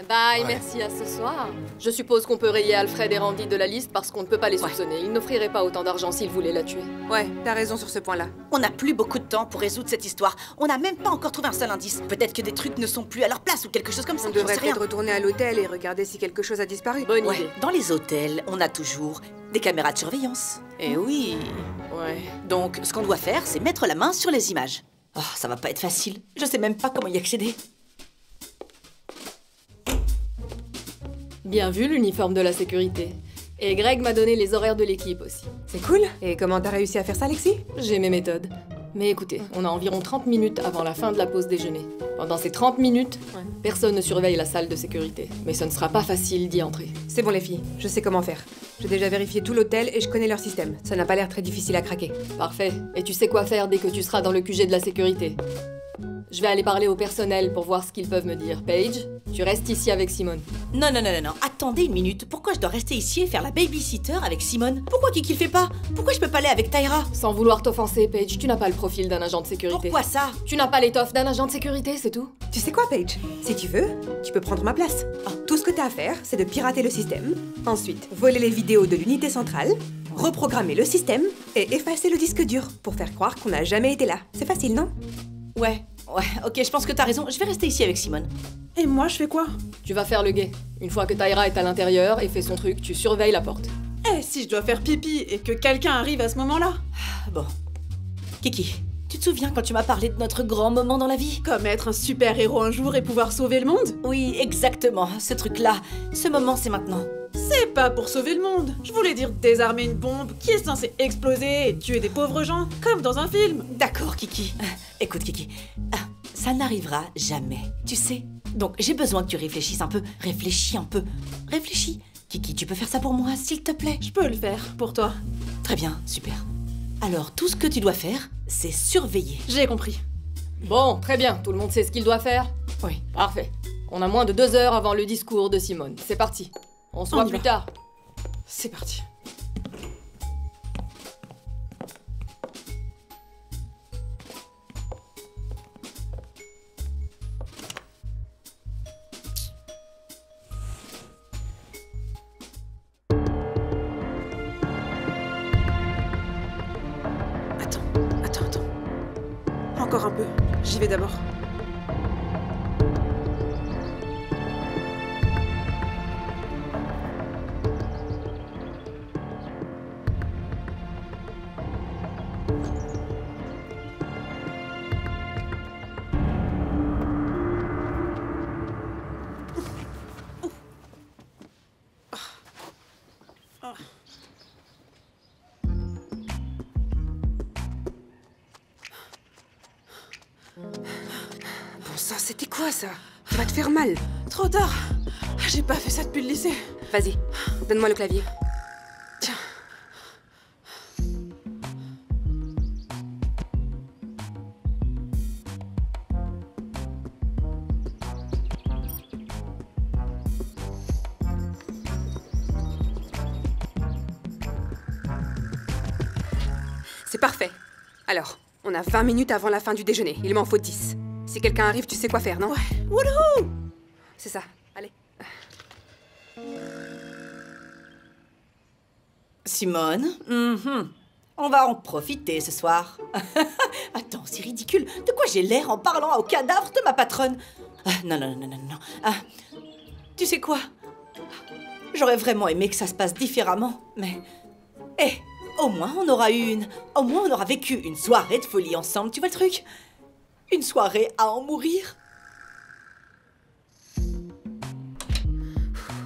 Bye, merci, à ce soir. Je suppose qu'on peut rayer Alfred et Randy de la liste parce qu'on ne peut pas les soupçonner. Ils n'offriraient pas autant d'argent s'ils voulaient la tuer. Ouais, t'as raison sur ce point-là. On n'a plus beaucoup de temps pour résoudre cette histoire. On n'a même pas encore trouvé un seul indice. Peut-être que des trucs ne sont plus à leur place ou quelque chose comme ça. On devrait j'en sais rien. peut-être retourner à l'hôtel et regarder si quelque chose a disparu. Bonne Ouais, idée. dans les hôtels, on a toujours des caméras de surveillance. Eh oui. Ouais. Donc, ce qu'on doit faire, c'est mettre la main sur les images. Oh, ça va pas être facile. Je sais même pas comment y accéder. Bien vu l'uniforme de la sécurité. Et Greg m'a donné les horaires de l'équipe aussi. C'est cool. Et comment t'as réussi à faire ça, Alexis? J'ai mes méthodes. Mais écoutez, on a environ 30 minutes avant la fin de la pause déjeuner. Pendant ces 30 minutes, personne ne surveille la salle de sécurité. Mais ce ne sera pas facile d'y entrer. C'est bon les filles, je sais comment faire. J'ai déjà vérifié tout l'hôtel et je connais leur système. Ça n'a pas l'air très difficile à craquer. Parfait. Et tu sais quoi faire dès que tu seras dans le QG de la sécurité. Je vais aller parler au personnel pour voir ce qu'ils peuvent me dire. Paige, tu restes ici avec Simone. Non, non, non, non, non. Attendez une minute. Pourquoi je dois rester ici et faire la babysitter avec Simone? Pourquoi Kiki le fait pas? Pourquoi je peux pas aller avec Tyra? Sans vouloir t'offenser, Paige, tu n'as pas le profil d'un agent de sécurité. Pourquoi ça? Tu n'as pas l'étoffe d'un agent de sécurité, c'est tout. Tu sais quoi, Paige? Si tu veux, tu peux prendre ma place. Tout ce que t'as à faire, c'est de pirater le système. Ensuite, voler les vidéos de l'unité centrale, reprogrammer le système et effacer le disque dur pour faire croire qu'on n'a jamais été là. C'est facile, non? Ouais, ok, je pense que t'as raison. Je vais rester ici avec Simone. Et moi, je fais quoi? Tu vas faire le guet. Une fois que Tyra est à l'intérieur et fait son truc, tu surveilles la porte. Eh, si je dois faire pipi et que quelqu'un arrive à ce moment-là? Bon. Kiki, tu te souviens quand tu m'as parlé de notre grand moment dans la vie? Comme être un super-héros un jour et pouvoir sauver le monde? Oui, exactement. Ce truc-là. Ce moment, c'est maintenant. C'est pas pour sauver le monde. Je voulais dire désarmer une bombe qui est censée exploser et tuer des pauvres gens, comme dans un film. D'accord, Kiki. Écoute, Kiki. Ça n'arrivera jamais, tu sais. Donc, j'ai besoin que tu réfléchisses un peu. Réfléchis un peu. Réfléchis. Kiki, tu peux faire ça pour moi, s'il te plaît? Je peux le faire, pour toi. Très bien, super. Alors, tout ce que tu dois faire, c'est surveiller. J'ai compris. Bon, très bien. Tout le monde sait ce qu'il doit faire? Oui. Parfait. On a moins de 2 heures avant le discours de Simone. C'est parti. On se voit plus tard. C'est parti. Attends. Encore un peu. J'y vais d'abord. Bon sang, c'était quoi ça? Ça va te faire mal. Trop tard. J'ai pas fait ça depuis le lycée. Vas-y, donne-moi le clavier. Tiens. C'est parfait. Alors, on a 20 minutes avant la fin du déjeuner. Il m'en faut 10. Si quelqu'un arrive, tu sais quoi faire, non? Ouais. Wouhou! C'est ça. Allez. Simone, on va en profiter ce soir. Attends, c'est ridicule. De quoi j'ai l'air en parlant au cadavre de ma patronne? Non. Tu sais quoi? J'aurais vraiment aimé que ça se passe différemment, mais... au moins on aura vécu une soirée de folie ensemble, tu vois le truc? Une soirée à en mourir.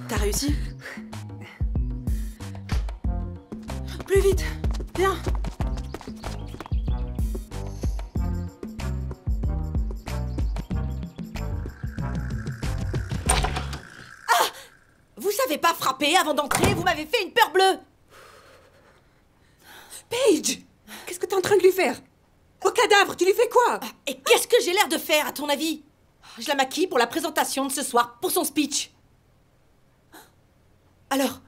T'as réussi? Plus vite! Viens! Ah! Vous savez pas frapper avant d'entrer? Vous m'avez fait une peur bleue! Paige! Qu'est-ce que t'es en train de lui faire? Au cadavre, tu lui fais quoi? Et qu'est-ce que j'ai l'air de faire, à ton avis? Je la maquille pour la présentation de ce soir, pour son speech. Alors,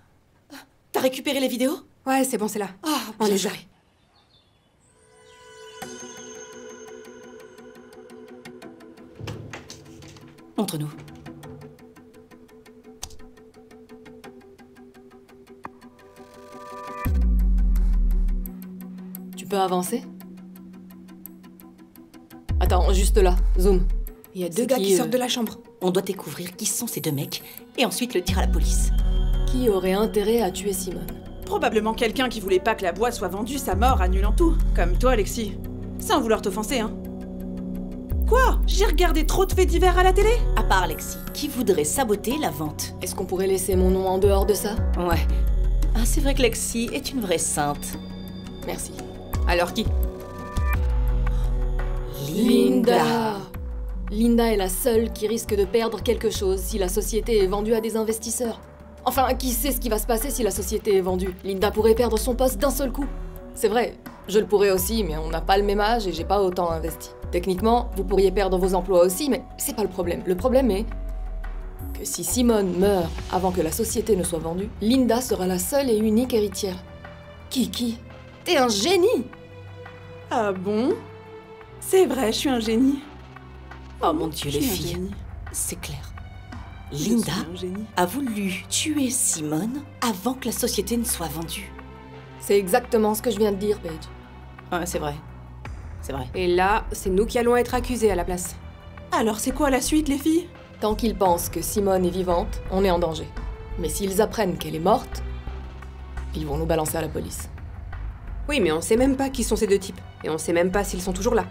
t'as récupéré les vidéos? Ouais, c'est bon, c'est là. On les a. Montre-nous. Tu peux avancer? Attends, juste là, zoom. Il y a 2 gars qui sortent de la chambre. On doit découvrir qui sont ces 2 mecs et ensuite le dire à la police. Qui aurait intérêt à tuer Simone? Probablement quelqu'un qui voulait pas que la boîte soit vendue sa mort annulant tout. Comme toi, Alexis. Sans vouloir t'offenser, hein. Quoi? J'ai regardé trop de faits divers à la télé? À part Alexis, qui voudrait saboter la vente. Est-ce qu'on pourrait laisser mon nom en dehors de ça? Ouais. Ah, c'est vrai que Lexi est une vraie sainte. Merci. Alors qui? Linda! Linda est la seule qui risque de perdre quelque chose si la société est vendue à des investisseurs. Enfin, qui sait ce qui va se passer si la société est vendue? Linda pourrait perdre son poste d'un seul coup. C'est vrai, je le pourrais aussi, mais on n'a pas le même âge et j'ai pas autant investi. Techniquement, vous pourriez perdre vos emplois aussi, mais c'est pas le problème. Le problème est que si Simone meurt avant que la société ne soit vendue, Linda sera la seule et unique héritière. Kiki, t'es un génie! Ah bon? C'est vrai, je suis un génie. Oh mon Dieu, les filles, c'est clair. Linda a voulu tuer Simone avant que la société ne soit vendue. C'est exactement ce que je viens de dire, Paige. Ouais, c'est vrai. C'est vrai. Et là, c'est nous qui allons être accusés à la place. Alors c'est quoi la suite, les filles? Tant qu'ils pensent que Simone est vivante, on est en danger. Mais s'ils apprennent qu'elle est morte, ils vont nous balancer à la police. Oui, mais on sait même pas qui sont ces deux types. Et on sait même pas s'ils sont toujours là.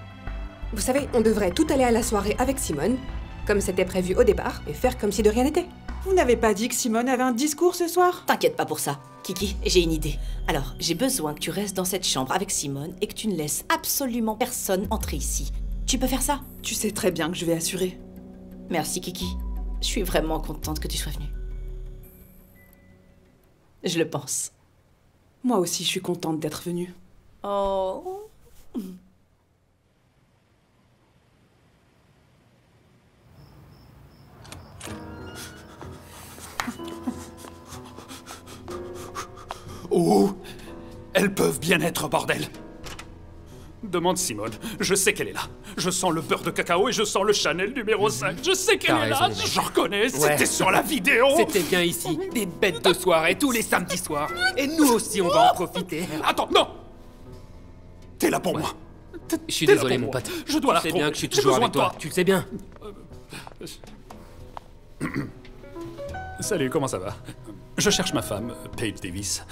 Vous savez, on devrait tout aller à la soirée avec Simone, comme c'était prévu au départ, et faire comme si de rien n'était. Vous n'avez pas dit que Simone avait un discours ce soir? T'inquiète pas pour ça. Kiki, j'ai une idée. Alors, j'ai besoin que tu restes dans cette chambre avec Simone et que tu ne laisses absolument personne entrer ici. Tu peux faire ça? Tu sais très bien que je vais assurer. Merci, Kiki. Je suis vraiment contente que tu sois venue. Je le pense. Moi aussi, je suis contente d'être venue. Oh... Oh, elles peuvent bien être, bordel. Demande Simone, je sais qu'elle est là. Je sens le beurre de cacao et je sens le Chanel numéro 5. Je sais qu'elle est là, je reconnais, c'était sur la vidéo. C'était bien ici, des bêtes de soirée tous les samedis soirs. Et nous aussi, on va en profiter. Attends, non. T'es là pour moi. Je suis désolé, mon pote. Je dois la retrouver. Tu sais bien que je suis J'ai toujours besoin avec de toi. toi. Tu le sais bien. Salut, comment ça va? Je cherche ma femme, Paige Davis.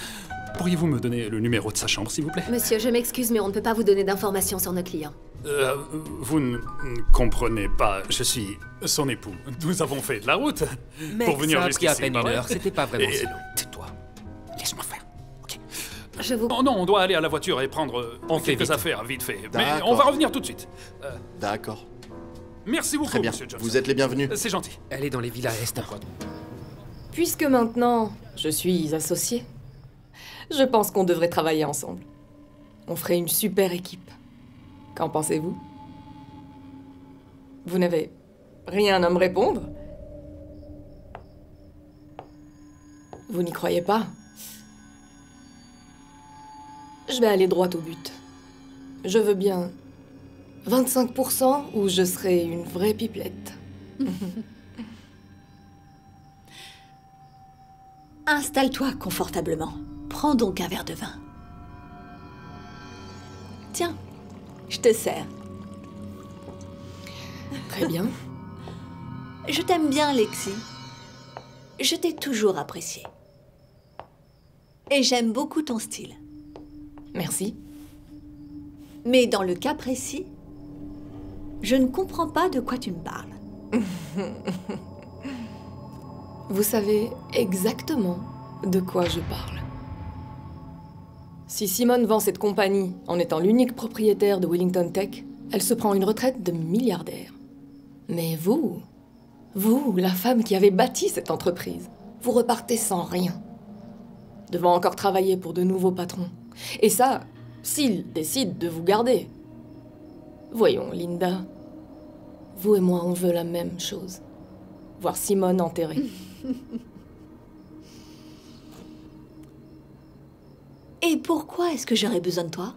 Pourriez-vous me donner le numéro de sa chambre, s'il vous plaît? Monsieur, je m'excuse, mais on ne peut pas vous donner d'informations sur nos clients. Vous ne comprenez pas, je suis son époux. Nous avons fait de la route pour venir ça a pris à jusqu'ici. peine une heure, c'était pas vraiment si long. Tais-toi, laisse-moi faire. Ok. Je vous... Oh non, on doit aller à la voiture et prendre quelques vite. affaires, vite fait. Mais D'accord. on va revenir tout de suite. D'accord. Merci beaucoup, Très bien. monsieur Johnson. Vous êtes les bienvenus. C'est gentil. Elle est dans les villas Est. Puisque maintenant, je suis associée, je pense qu'on devrait travailler ensemble. On ferait une super équipe. Qu'en pensez-vous? Vous n'avez rien à me répondre? Vous n'y croyez pas? Je vais aller droit au but. Je veux bien 25% ou je serai une vraie pipelette. Installe-toi confortablement. Prends donc un verre de vin. Tiens, je te sers. Très bien. Je t'aime bien, Lexi. Je t'ai toujours apprécié. Et j'aime beaucoup ton style. Merci. Mais dans le cas précis, je ne comprends pas de quoi tu me parles. Vous savez exactement de quoi je parle. Si Simone vend cette compagnie en étant l'unique propriétaire de Wellington Tech, elle se prend une retraite de milliardaire. Mais vous, la femme qui avez bâti cette entreprise, vous repartez sans rien, devant encore travailler pour de nouveaux patrons. Et ça, s'ils décident de vous garder. Voyons, Linda, vous et moi, on veut la même chose. Voir Simone enterrée. Et pourquoi est-ce que j'aurais besoin de toi?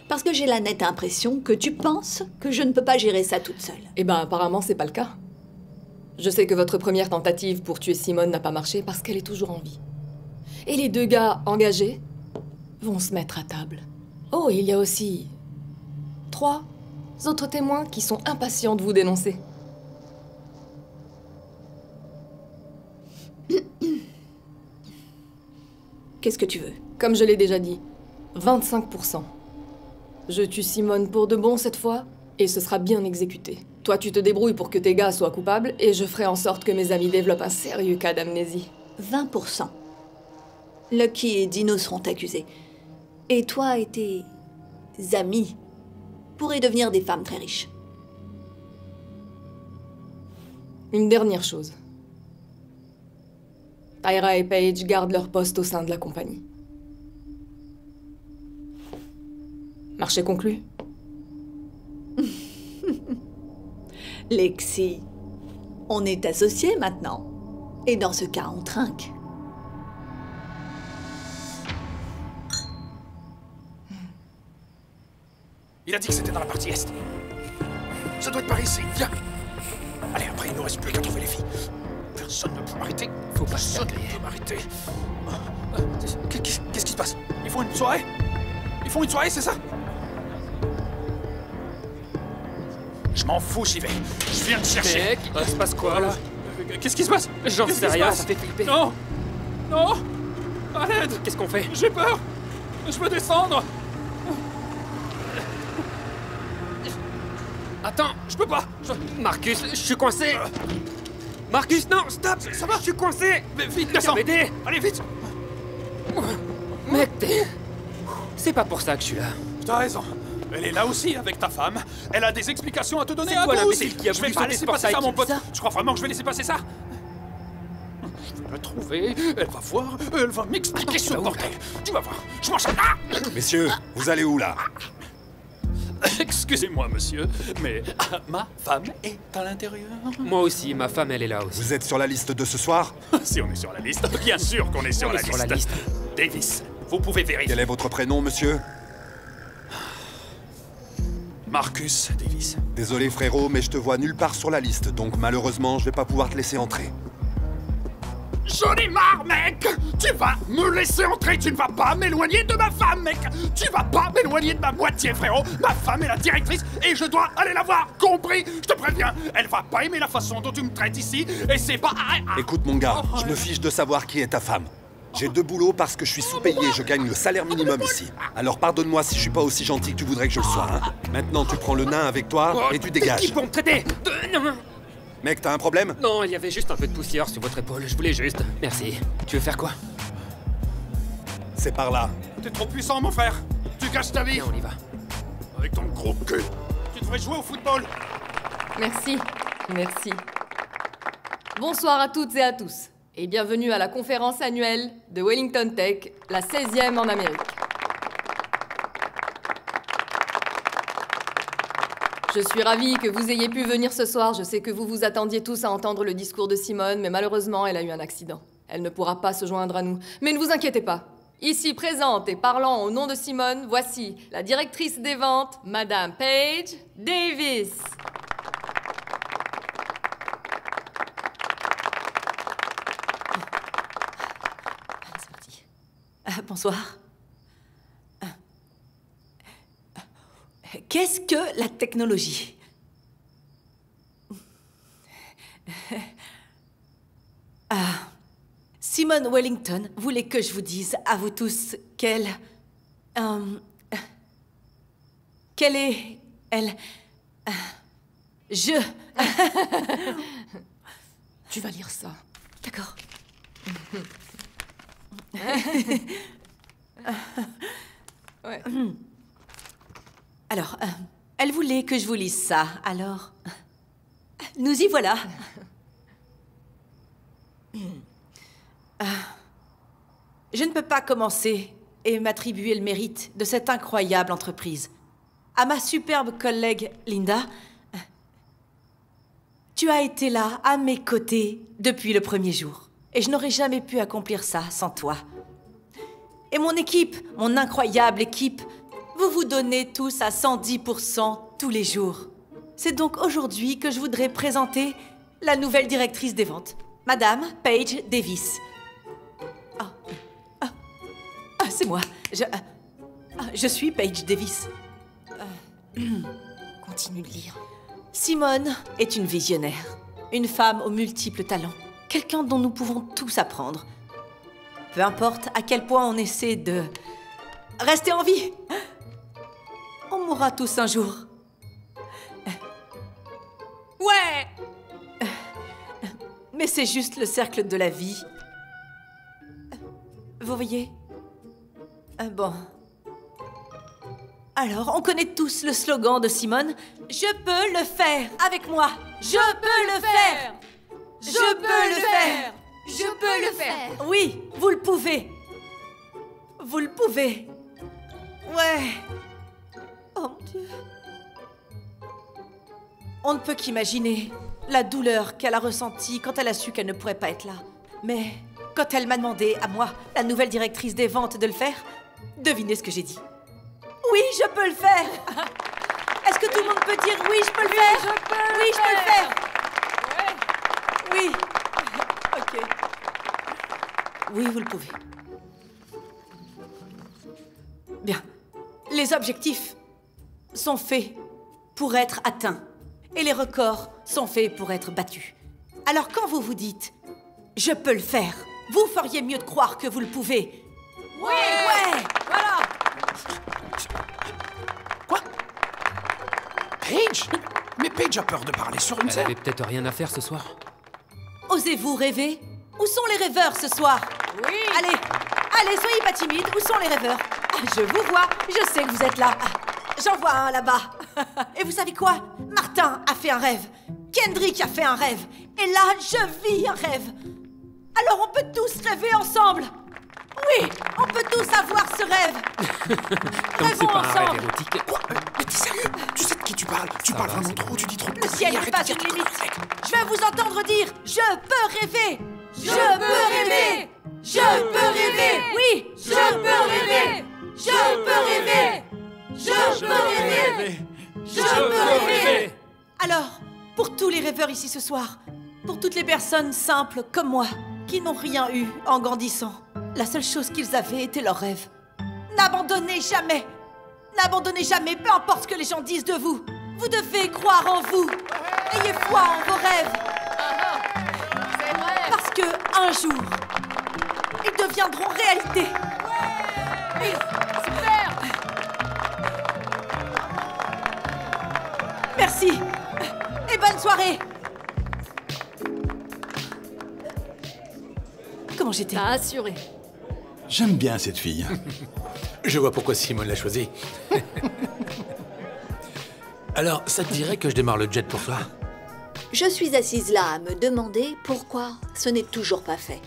Parce que j'ai la nette impression que tu penses que je ne peux pas gérer ça toute seule. Eh ben, apparemment, c'est pas le cas. Je sais que votre première tentative pour tuer Simone n'a pas marché parce qu'elle est toujours en vie. Et les deux gars engagés vont se mettre à table. Oh, il y a aussi 3 autres témoins qui sont impatients de vous dénoncer. Qu'est-ce que tu veux? Comme je l'ai déjà dit, 25%. Je tue Simone pour de bon cette fois, et ce sera bien exécuté. Toi, tu te débrouilles pour que tes gars soient coupables, et je ferai en sorte que mes amis développent un sérieux cas d'amnésie. 20%. Lucky et Dino seront accusés. Et toi et tes amis pourraient devenir des femmes très riches. Une dernière chose. Tyra et Paige gardent leur poste au sein de la compagnie. Marché conclu. Lexi, on est associés maintenant. Et dans ce cas, on trinque. Il a dit que c'était dans la partie est. Ça doit être par ici, viens. Allez, après, il ne reste plus qu'à trouver les filles. Personne ne peut m'arrêter. Personne ne peut m'arrêter. Qu'est-ce qui se passe? Ils font une soirée? Ils font une soirée, c'est ça? Je m'en fous, j'y vais. Je viens te chercher. Mec, il se passe quoi, là? Qu'est-ce qui se passe? J'en sais rien, ça fait flipper. Non! Non! À l'aide! Qu'est-ce qu'on fait? J'ai peur! Je veux descendre! Attends, je peux pas! Marcus, je suis coincé! Marcus, non, stop! Ça va? Je suis coincé! Mais vite, descends! M'aider! Allez, vite! Mec, c'est pas pour ça que je suis là. T'as raison. Elle est là aussi avec ta femme. Elle a des explications à te donner C'est à toi toi aussi. l'imbécile qui a Je voulu vais pas sauter laisser ce passer ça, portail, mon pote. ça Tu crois vraiment que je vais laisser passer ça? Je vais la trouver. Elle va voir. Elle va m'expliquer ce bordel. Tu vas voir. Je mange ça. Messieurs, vous allez où là? Excusez-moi, monsieur, mais ma femme est à l'intérieur. Moi aussi, ma femme, elle est là aussi. Vous êtes sur la liste de ce soir? Si on est sur la liste, bien sûr qu'on est sur la liste. Davis, vous pouvez vérifier. Quel est votre prénom, monsieur? Marcus Davis. Désolé frérot, mais je te vois nulle part sur la liste, donc malheureusement, je vais pas pouvoir te laisser entrer. J'en ai marre, mec! Tu vas me laisser entrer, tu ne vas pas m'éloigner de ma femme, mec! Tu vas pas m'éloigner de ma moitié, frérot! Ma femme est la directrice et je dois aller la voir, compris? Je te préviens, elle va pas aimer la façon dont tu me traites ici et c'est pas... Écoute mon gars, je me fiche de savoir qui est ta femme. J'ai 2 boulots parce que je suis sous-payé, je gagne le salaire minimum ici. Alors pardonne-moi si je suis pas aussi gentil que tu voudrais que je le sois, hein. Maintenant tu prends le nain avec toi et tu dégages. Qui pour me traiter? Non. Mec, t'as un problème? Non, il y avait juste un peu de poussière sur votre épaule, je voulais juste. Merci. Tu veux faire quoi? C'est par là. T'es trop puissant, mon frère. Tu gâches ta vie. Viens, on y va. Avec ton gros cul. Tu devrais jouer au football. Merci. Merci. Bonsoir à toutes et à tous. Et bienvenue à la conférence annuelle de Wellington Tech, la 16e en Amérique. Je suis ravie que vous ayez pu venir ce soir. Je sais que vous vous attendiez tous à entendre le discours de Simone, mais malheureusement, elle a eu un accident. Elle ne pourra pas se joindre à nous. Mais ne vous inquiétez pas. Ici présente et parlant au nom de Simone, voici la directrice des ventes, Madame Paige Davis. C'est parti. Bonsoir. Qu'est-ce que la technologie? Simone Wellington voulait que je vous dise à vous tous qu'elle est... Elle... Tu vas lire ça. D'accord. Ouais. Alors, elle voulait que je vous lise ça, alors... Nous y voilà. Je ne peux pas commencer et m'attribuer le mérite de cette incroyable entreprise. À ma superbe collègue Linda, tu as été là, à mes côtés, depuis le premier jour. Et je n'aurais jamais pu accomplir ça sans toi. Et mon équipe, mon incroyable équipe, vous vous donnez tous à 110% tous les jours. C'est donc aujourd'hui que je voudrais présenter la nouvelle directrice des ventes, Madame Paige Davis. C'est moi. Je suis Paige Davis. Continue de lire. Simone est une visionnaire, une femme aux multiples talents, quelqu'un dont nous pouvons tous apprendre. Peu importe à quel point on essaie de rester en vie, on mourra tous un jour. Ouais! Mais c'est juste le cercle de la vie. Vous voyez? Bon. Alors, on connaît tous le slogan de Simone. Je peux le faire. Avec moi. Je peux le faire. Je peux le faire. Je peux le faire. Oui, vous le pouvez. Vous le pouvez. Ouais. Oh mon Dieu. On ne peut qu'imaginer la douleur qu'elle a ressentie quand elle a su qu'elle ne pourrait pas être là. Mais quand elle m'a demandé, à moi, la nouvelle directrice des ventes, de le faire, devinez ce que j'ai dit. Oui, je peux le faire. Est-ce que tout le monde peut dire oui, je peux le faire? Oui, je peux le faire. Oui. Ok. Oui, vous le pouvez. Bien. Les objectifs sont faits pour être atteints. Et les records sont faits pour être battus. Alors quand vous vous dites « Je peux le faire », vous feriez mieux de croire que vous le pouvez. Ouais. Voilà. Paige? Mais Paige a peur de parler sur une Elle scène. avait peut-être rien à faire ce soir. Osez-vous rêver? Où sont les rêveurs ce soir? Oui. Allez, soyez pas timides. Où sont les rêveurs? Je vous vois. Je sais que vous êtes là. J'en vois un là-bas. Et vous savez quoi? Martin a fait un rêve. Kendrick a fait un rêve. Et là, je vis un rêve. Alors on peut tous rêver ensemble. Oui, on peut tous avoir ce rêve. Comme c'est pas un rêve érotique. Quoi? Mais t'es sérieux? Tu sais de qui tu parles? Tu parles vraiment trop, tu dis trop de Le ciel n'est pas une limite. Je vais vous entendre dire « Je peux rêver ». Je peux rêver. Je peux rêver. Oui, je peux rêver. Je peux rêver. Je peux rêver. Je peux rêver. Alors, pour tous les rêveurs ici ce soir, pour toutes les personnes simples comme moi, qui n'ont rien eu en grandissant, la seule chose qu'ils avaient était leur rêve. N'abandonnez jamais. N'abandonnez jamais, peu importe ce que les gens disent de vous. Vous devez croire en vous. Ayez foi en vos rêves. Parce que un jour, ils deviendront réalité. Oui, super. Merci. Et bonne soirée. Comment j'étais? T'as assuré. J'aime bien cette fille. Je vois pourquoi Simone l'a choisie. Alors, ça te dirait que je démarre le jet pour toi? Je suis assise là à me demander pourquoi ce n'est toujours pas fait.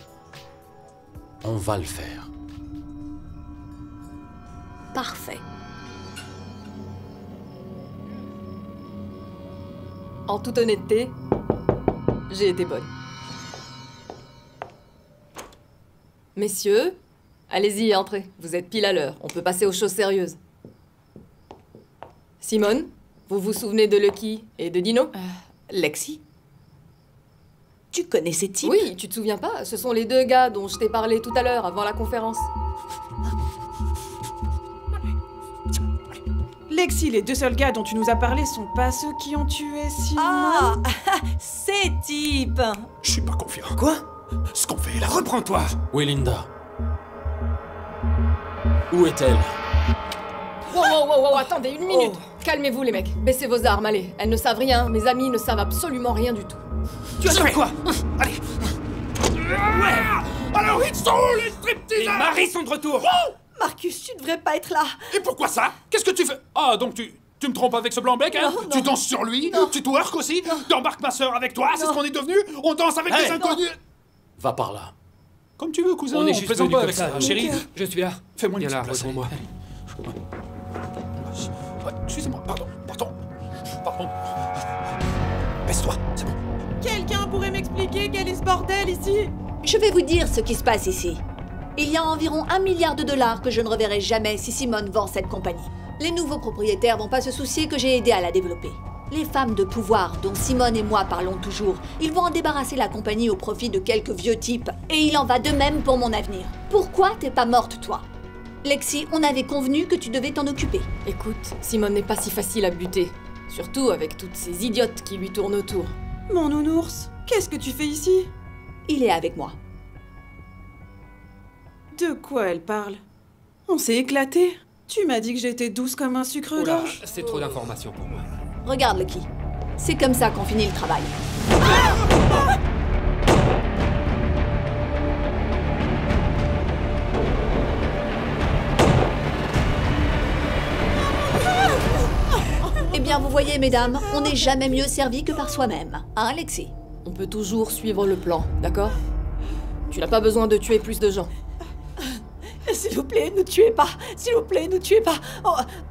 On va le faire. Parfait. En toute honnêteté, j'ai été bonne. Messieurs, allez-y, entrez. Vous êtes pile à l'heure. On peut passer aux choses sérieuses. Simone, vous vous souvenez de Lucky et de Dino? Lexi? Tu connais ces types? Oui, tu te souviens pas? Ce sont les deux gars dont je t'ai parlé tout à l'heure avant la conférence. Lexi, les deux seuls gars dont tu nous as parlé sont pas ceux qui ont tué Simone. Ah, ces types! Je suis pas confiant. Quoi? Ce qu'on fait là, reprends-toi. Où est Linda? Où est-elle? Wow, attendez, une minute. Calmez-vous, les mecs. Baissez vos armes, allez. Elles ne savent rien. Mes amis ne savent absolument rien du tout. Tu as fait quoi? Allez. Ouais. Alors, ils sont où, les stripteaseurs? Les maris sont de retour. Oh, Marcus, tu devrais pas être là. et pourquoi ça? Qu'est-ce que tu fais? Ah, donc tu me trompes avec ce blanc-bec, hein? Non, non. Tu danses sur lui? Non. Tu twerk aussi? T'embarques ma sœur avec toi? C'est ce qu'on est devenu? On danse avec Hey. des inconnus? Va par là. Comme tu veux, cousin. On est juste plaisante venus pas comme avec ça. ça. Chérie, je suis là. Fais-moi une Viens là, petite place. rejoins-moi. Ouais, excusez-moi, pardon. Baisse-toi, c'est bon. Quelqu'un pourrait m'expliquer quel est ce bordel ici? Je vais vous dire ce qui se passe ici. Il y a environ 1 milliard de dollars que je ne reverrai jamais si Simone vend cette compagnie. Les nouveaux propriétaires vont pas se soucier que j'ai aidé à la développer. Les femmes de pouvoir dont Simone et moi parlons toujours, ils vont en débarrasser la compagnie au profit de quelques vieux types. Et il en va de même pour mon avenir. Pourquoi t'es pas morte, toi? Lexi, on avait convenu que tu devais t'en occuper. Écoute, Simone n'est pas si facile à buter. Surtout avec toutes ces idiotes qui lui tournent autour. Mon nounours, qu'est-ce que tu fais ici? Il est avec moi. De quoi elle parle? On s'est éclaté. Tu m'as dit que j'étais douce comme un sucre Oula, d'orge. c'est trop d'informations pour moi. Regarde, Lucky. C'est comme ça qu'on finit le travail. bien vous voyez, mesdames, on n'est jamais mieux servi que par soi-même. Hein, Alexis? On peut toujours suivre le plan, d'accord? Tu n'as pas besoin de tuer plus de gens. S'il vous plaît, ne tuez pas. S'il vous plaît, ne tuez pas.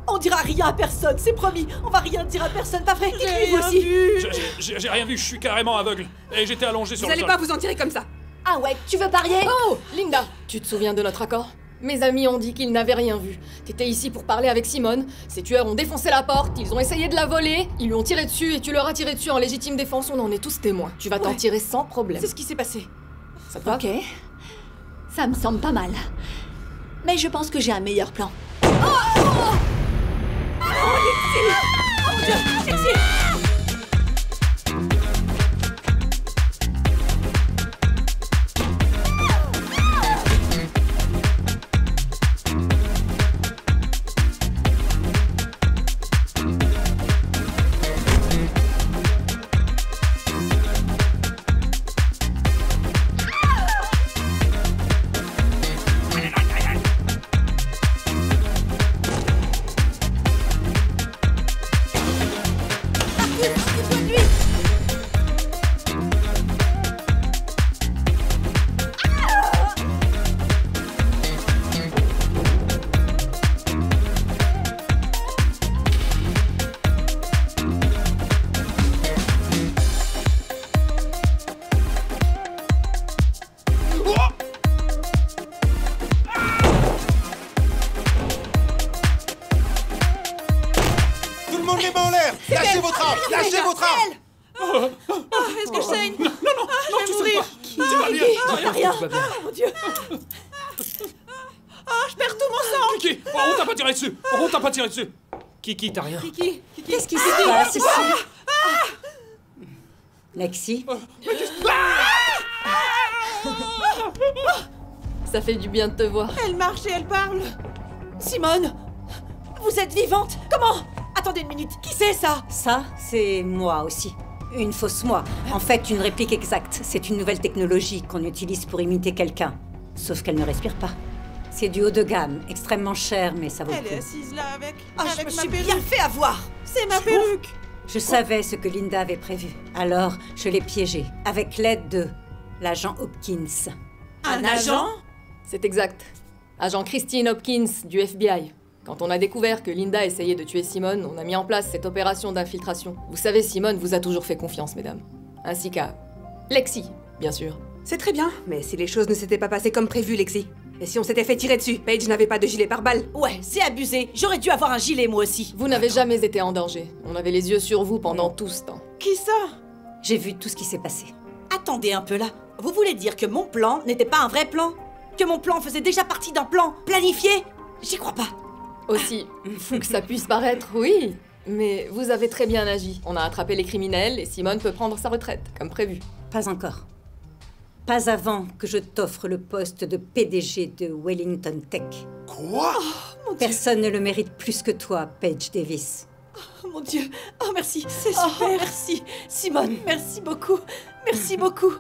On dira rien à personne, c'est promis. On va rien dire à personne, pas vrai? J'ai Vous rien aussi. vu. J'ai rien vu, je suis carrément aveugle. Et j'étais allongé sur Vous le allez sol. pas vous en tirer comme ça. Ah ouais, tu veux parier? Oh, Linda, tu te souviens de notre accord? Mes amis ont dit qu'ils n'avaient rien vu. T'étais ici pour parler avec Simone. Ces tueurs ont défoncé la porte, ils ont essayé de la voler, ils lui ont tiré dessus et tu leur as tiré dessus en légitime défense. On en est tous témoins. Tu vas t'en tirer sans problème. C'est ce qui s'est passé. Ça te va? Ok. Ça me semble pas mal. Mais je pense que j'ai un meilleur plan. Lâchez votre arme! Lâchez votre arme! Est-ce que je saigne? Non, je vais tu mourir. Tout va bien. Rien. Tout va bien. Oh mon Dieu. Je perds tout mon sang. Kiki, on t'a pas tiré dessus. On t'a pas tiré dessus. Kiki, t'as rien. Kiki, Qu'est-ce qui se passe ici? Lexi? Ça fait du bien de te voir. Elle marche et elle parle. Simone, vous êtes vivante? Comment? Attendez une minute, qui c'est ça? Ça, c'est moi aussi. Une fausse moi. En fait, une réplique exacte. C'est une nouvelle technologie qu'on utilise pour imiter quelqu'un. Sauf qu'elle ne respire pas. C'est du haut de gamme, extrêmement cher, mais ça vaut le Elle est coup. assise là avec Je me ma suis perruque. bien fait avoir. C'est ma perruque. Je savais ce que Linda avait prévu. Alors, je l'ai piégée, avec l'aide de l'agent Hopkins. Un agent? C'est exact. Agent Christine Hopkins du FBI. Quand on a découvert que Linda essayait de tuer Simone, on a mis en place cette opération d'infiltration. Vous savez, Simone vous a toujours fait confiance, mesdames. Ainsi qu'à Lexi, bien sûr. C'est très bien, mais si les choses ne s'étaient pas passées comme prévu, Lexi. Et si on s'était fait tirer dessus, Paige n'avait pas de gilet pare-balles. Ouais, c'est abusé. J'aurais dû avoir un gilet moi aussi. Vous n'avez jamais été en danger. On avait les yeux sur vous pendant tout ce temps. Qui ça? J'ai vu tout ce qui s'est passé. Attendez un peu là. Vous voulez dire que mon plan n'était pas un vrai plan? Que mon plan faisait déjà partie d'un plan planifié? J'y crois pas. Aussi fou que ça puisse paraître, oui. Mais vous avez très bien agi. On a attrapé les criminels et Simone peut prendre sa retraite, comme prévu. Pas encore. Pas avant que je t'offre le poste de PDG de Wellington Tech. Quoi? Personne ne le mérite plus que toi, Paige Davis. Oh mon Dieu. Oh merci. C'est super. Merci. Simone, merci beaucoup. Merci beaucoup.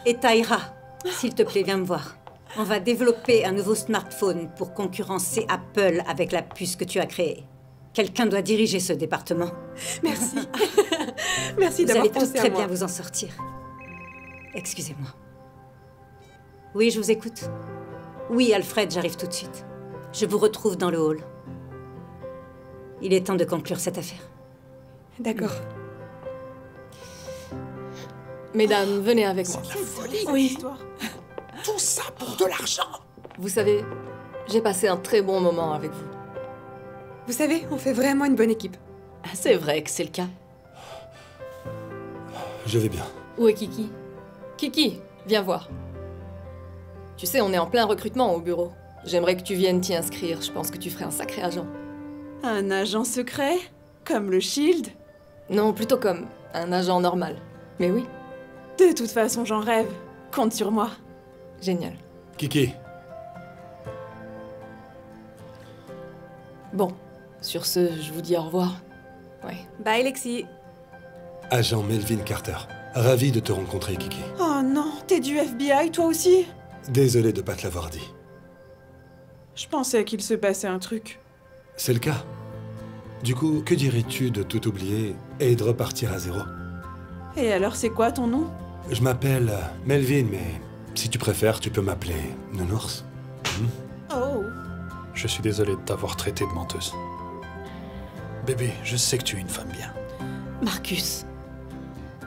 Et Tyra, s'il te plaît, viens me voir. On va développer un nouveau smartphone pour concurrencer Apple avec la puce que tu as créée. Quelqu'un doit diriger ce département. Merci. Merci Vous d'avoir allez tous pensé à très moi. bien vous en sortir. Excusez-moi. Oui, je vous écoute. Oui, Alfred, j'arrive tout de suite. Je vous retrouve dans le hall. Il est temps de conclure cette affaire. D'accord. Mesdames, venez avec moi. Oui. Tout ça pour de l'argent. Vous savez, j'ai passé un très bon moment avec vous. Vous savez, on fait vraiment une bonne équipe. C'est vrai que c'est le cas. Je vais bien. Où est Kiki? Kiki, viens voir. Tu sais, on est en plein recrutement au bureau. J'aimerais que tu viennes t'y inscrire. Je pense que tu ferais un sacré agent. Un agent secret? Comme le Shield? Non, plutôt comme un agent normal. Mais oui. De toute façon, j'en rêve. Compte sur moi. Génial. Kiki, Bon, sur ce, je vous dis au revoir. Ouais. Bye, Lexi. agent Melvin Carter. Ravi de te rencontrer, Kiki. Oh non, t'es du FBI, toi aussi? Désolé de pas te l'avoir dit. Je pensais qu'il se passait un truc. C'est le cas. Du coup, que dirais-tu de tout oublier et de repartir à zéro? Et alors, c'est quoi ton nom? Je m'appelle Melvin, mais si tu préfères, tu peux m'appeler Nounours. Oh. Je suis désolé de t'avoir traité de menteuse. Bébé, je sais que tu es une femme bien. Marcus,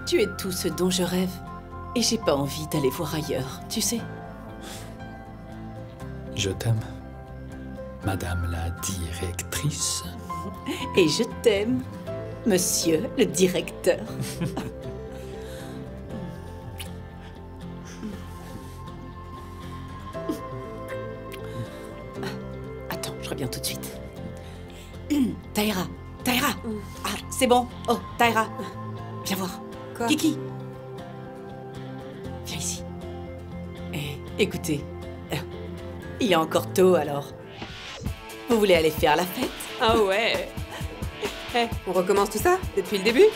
tu es tout ce dont je rêve. Et j'ai pas envie d'aller voir ailleurs, tu sais. Je t'aime, Madame la directrice. Et je t'aime, Monsieur le directeur. Attends, je reviens tout de suite. Taïra, Taïra. Ah, c'est bon. Oh, Taïra. Viens voir. Quoi? Kiki. Viens ici. Écoutez, il est encore tôt alors. Vous voulez aller faire la fête? Ah ouais. On recommence tout ça depuis le début?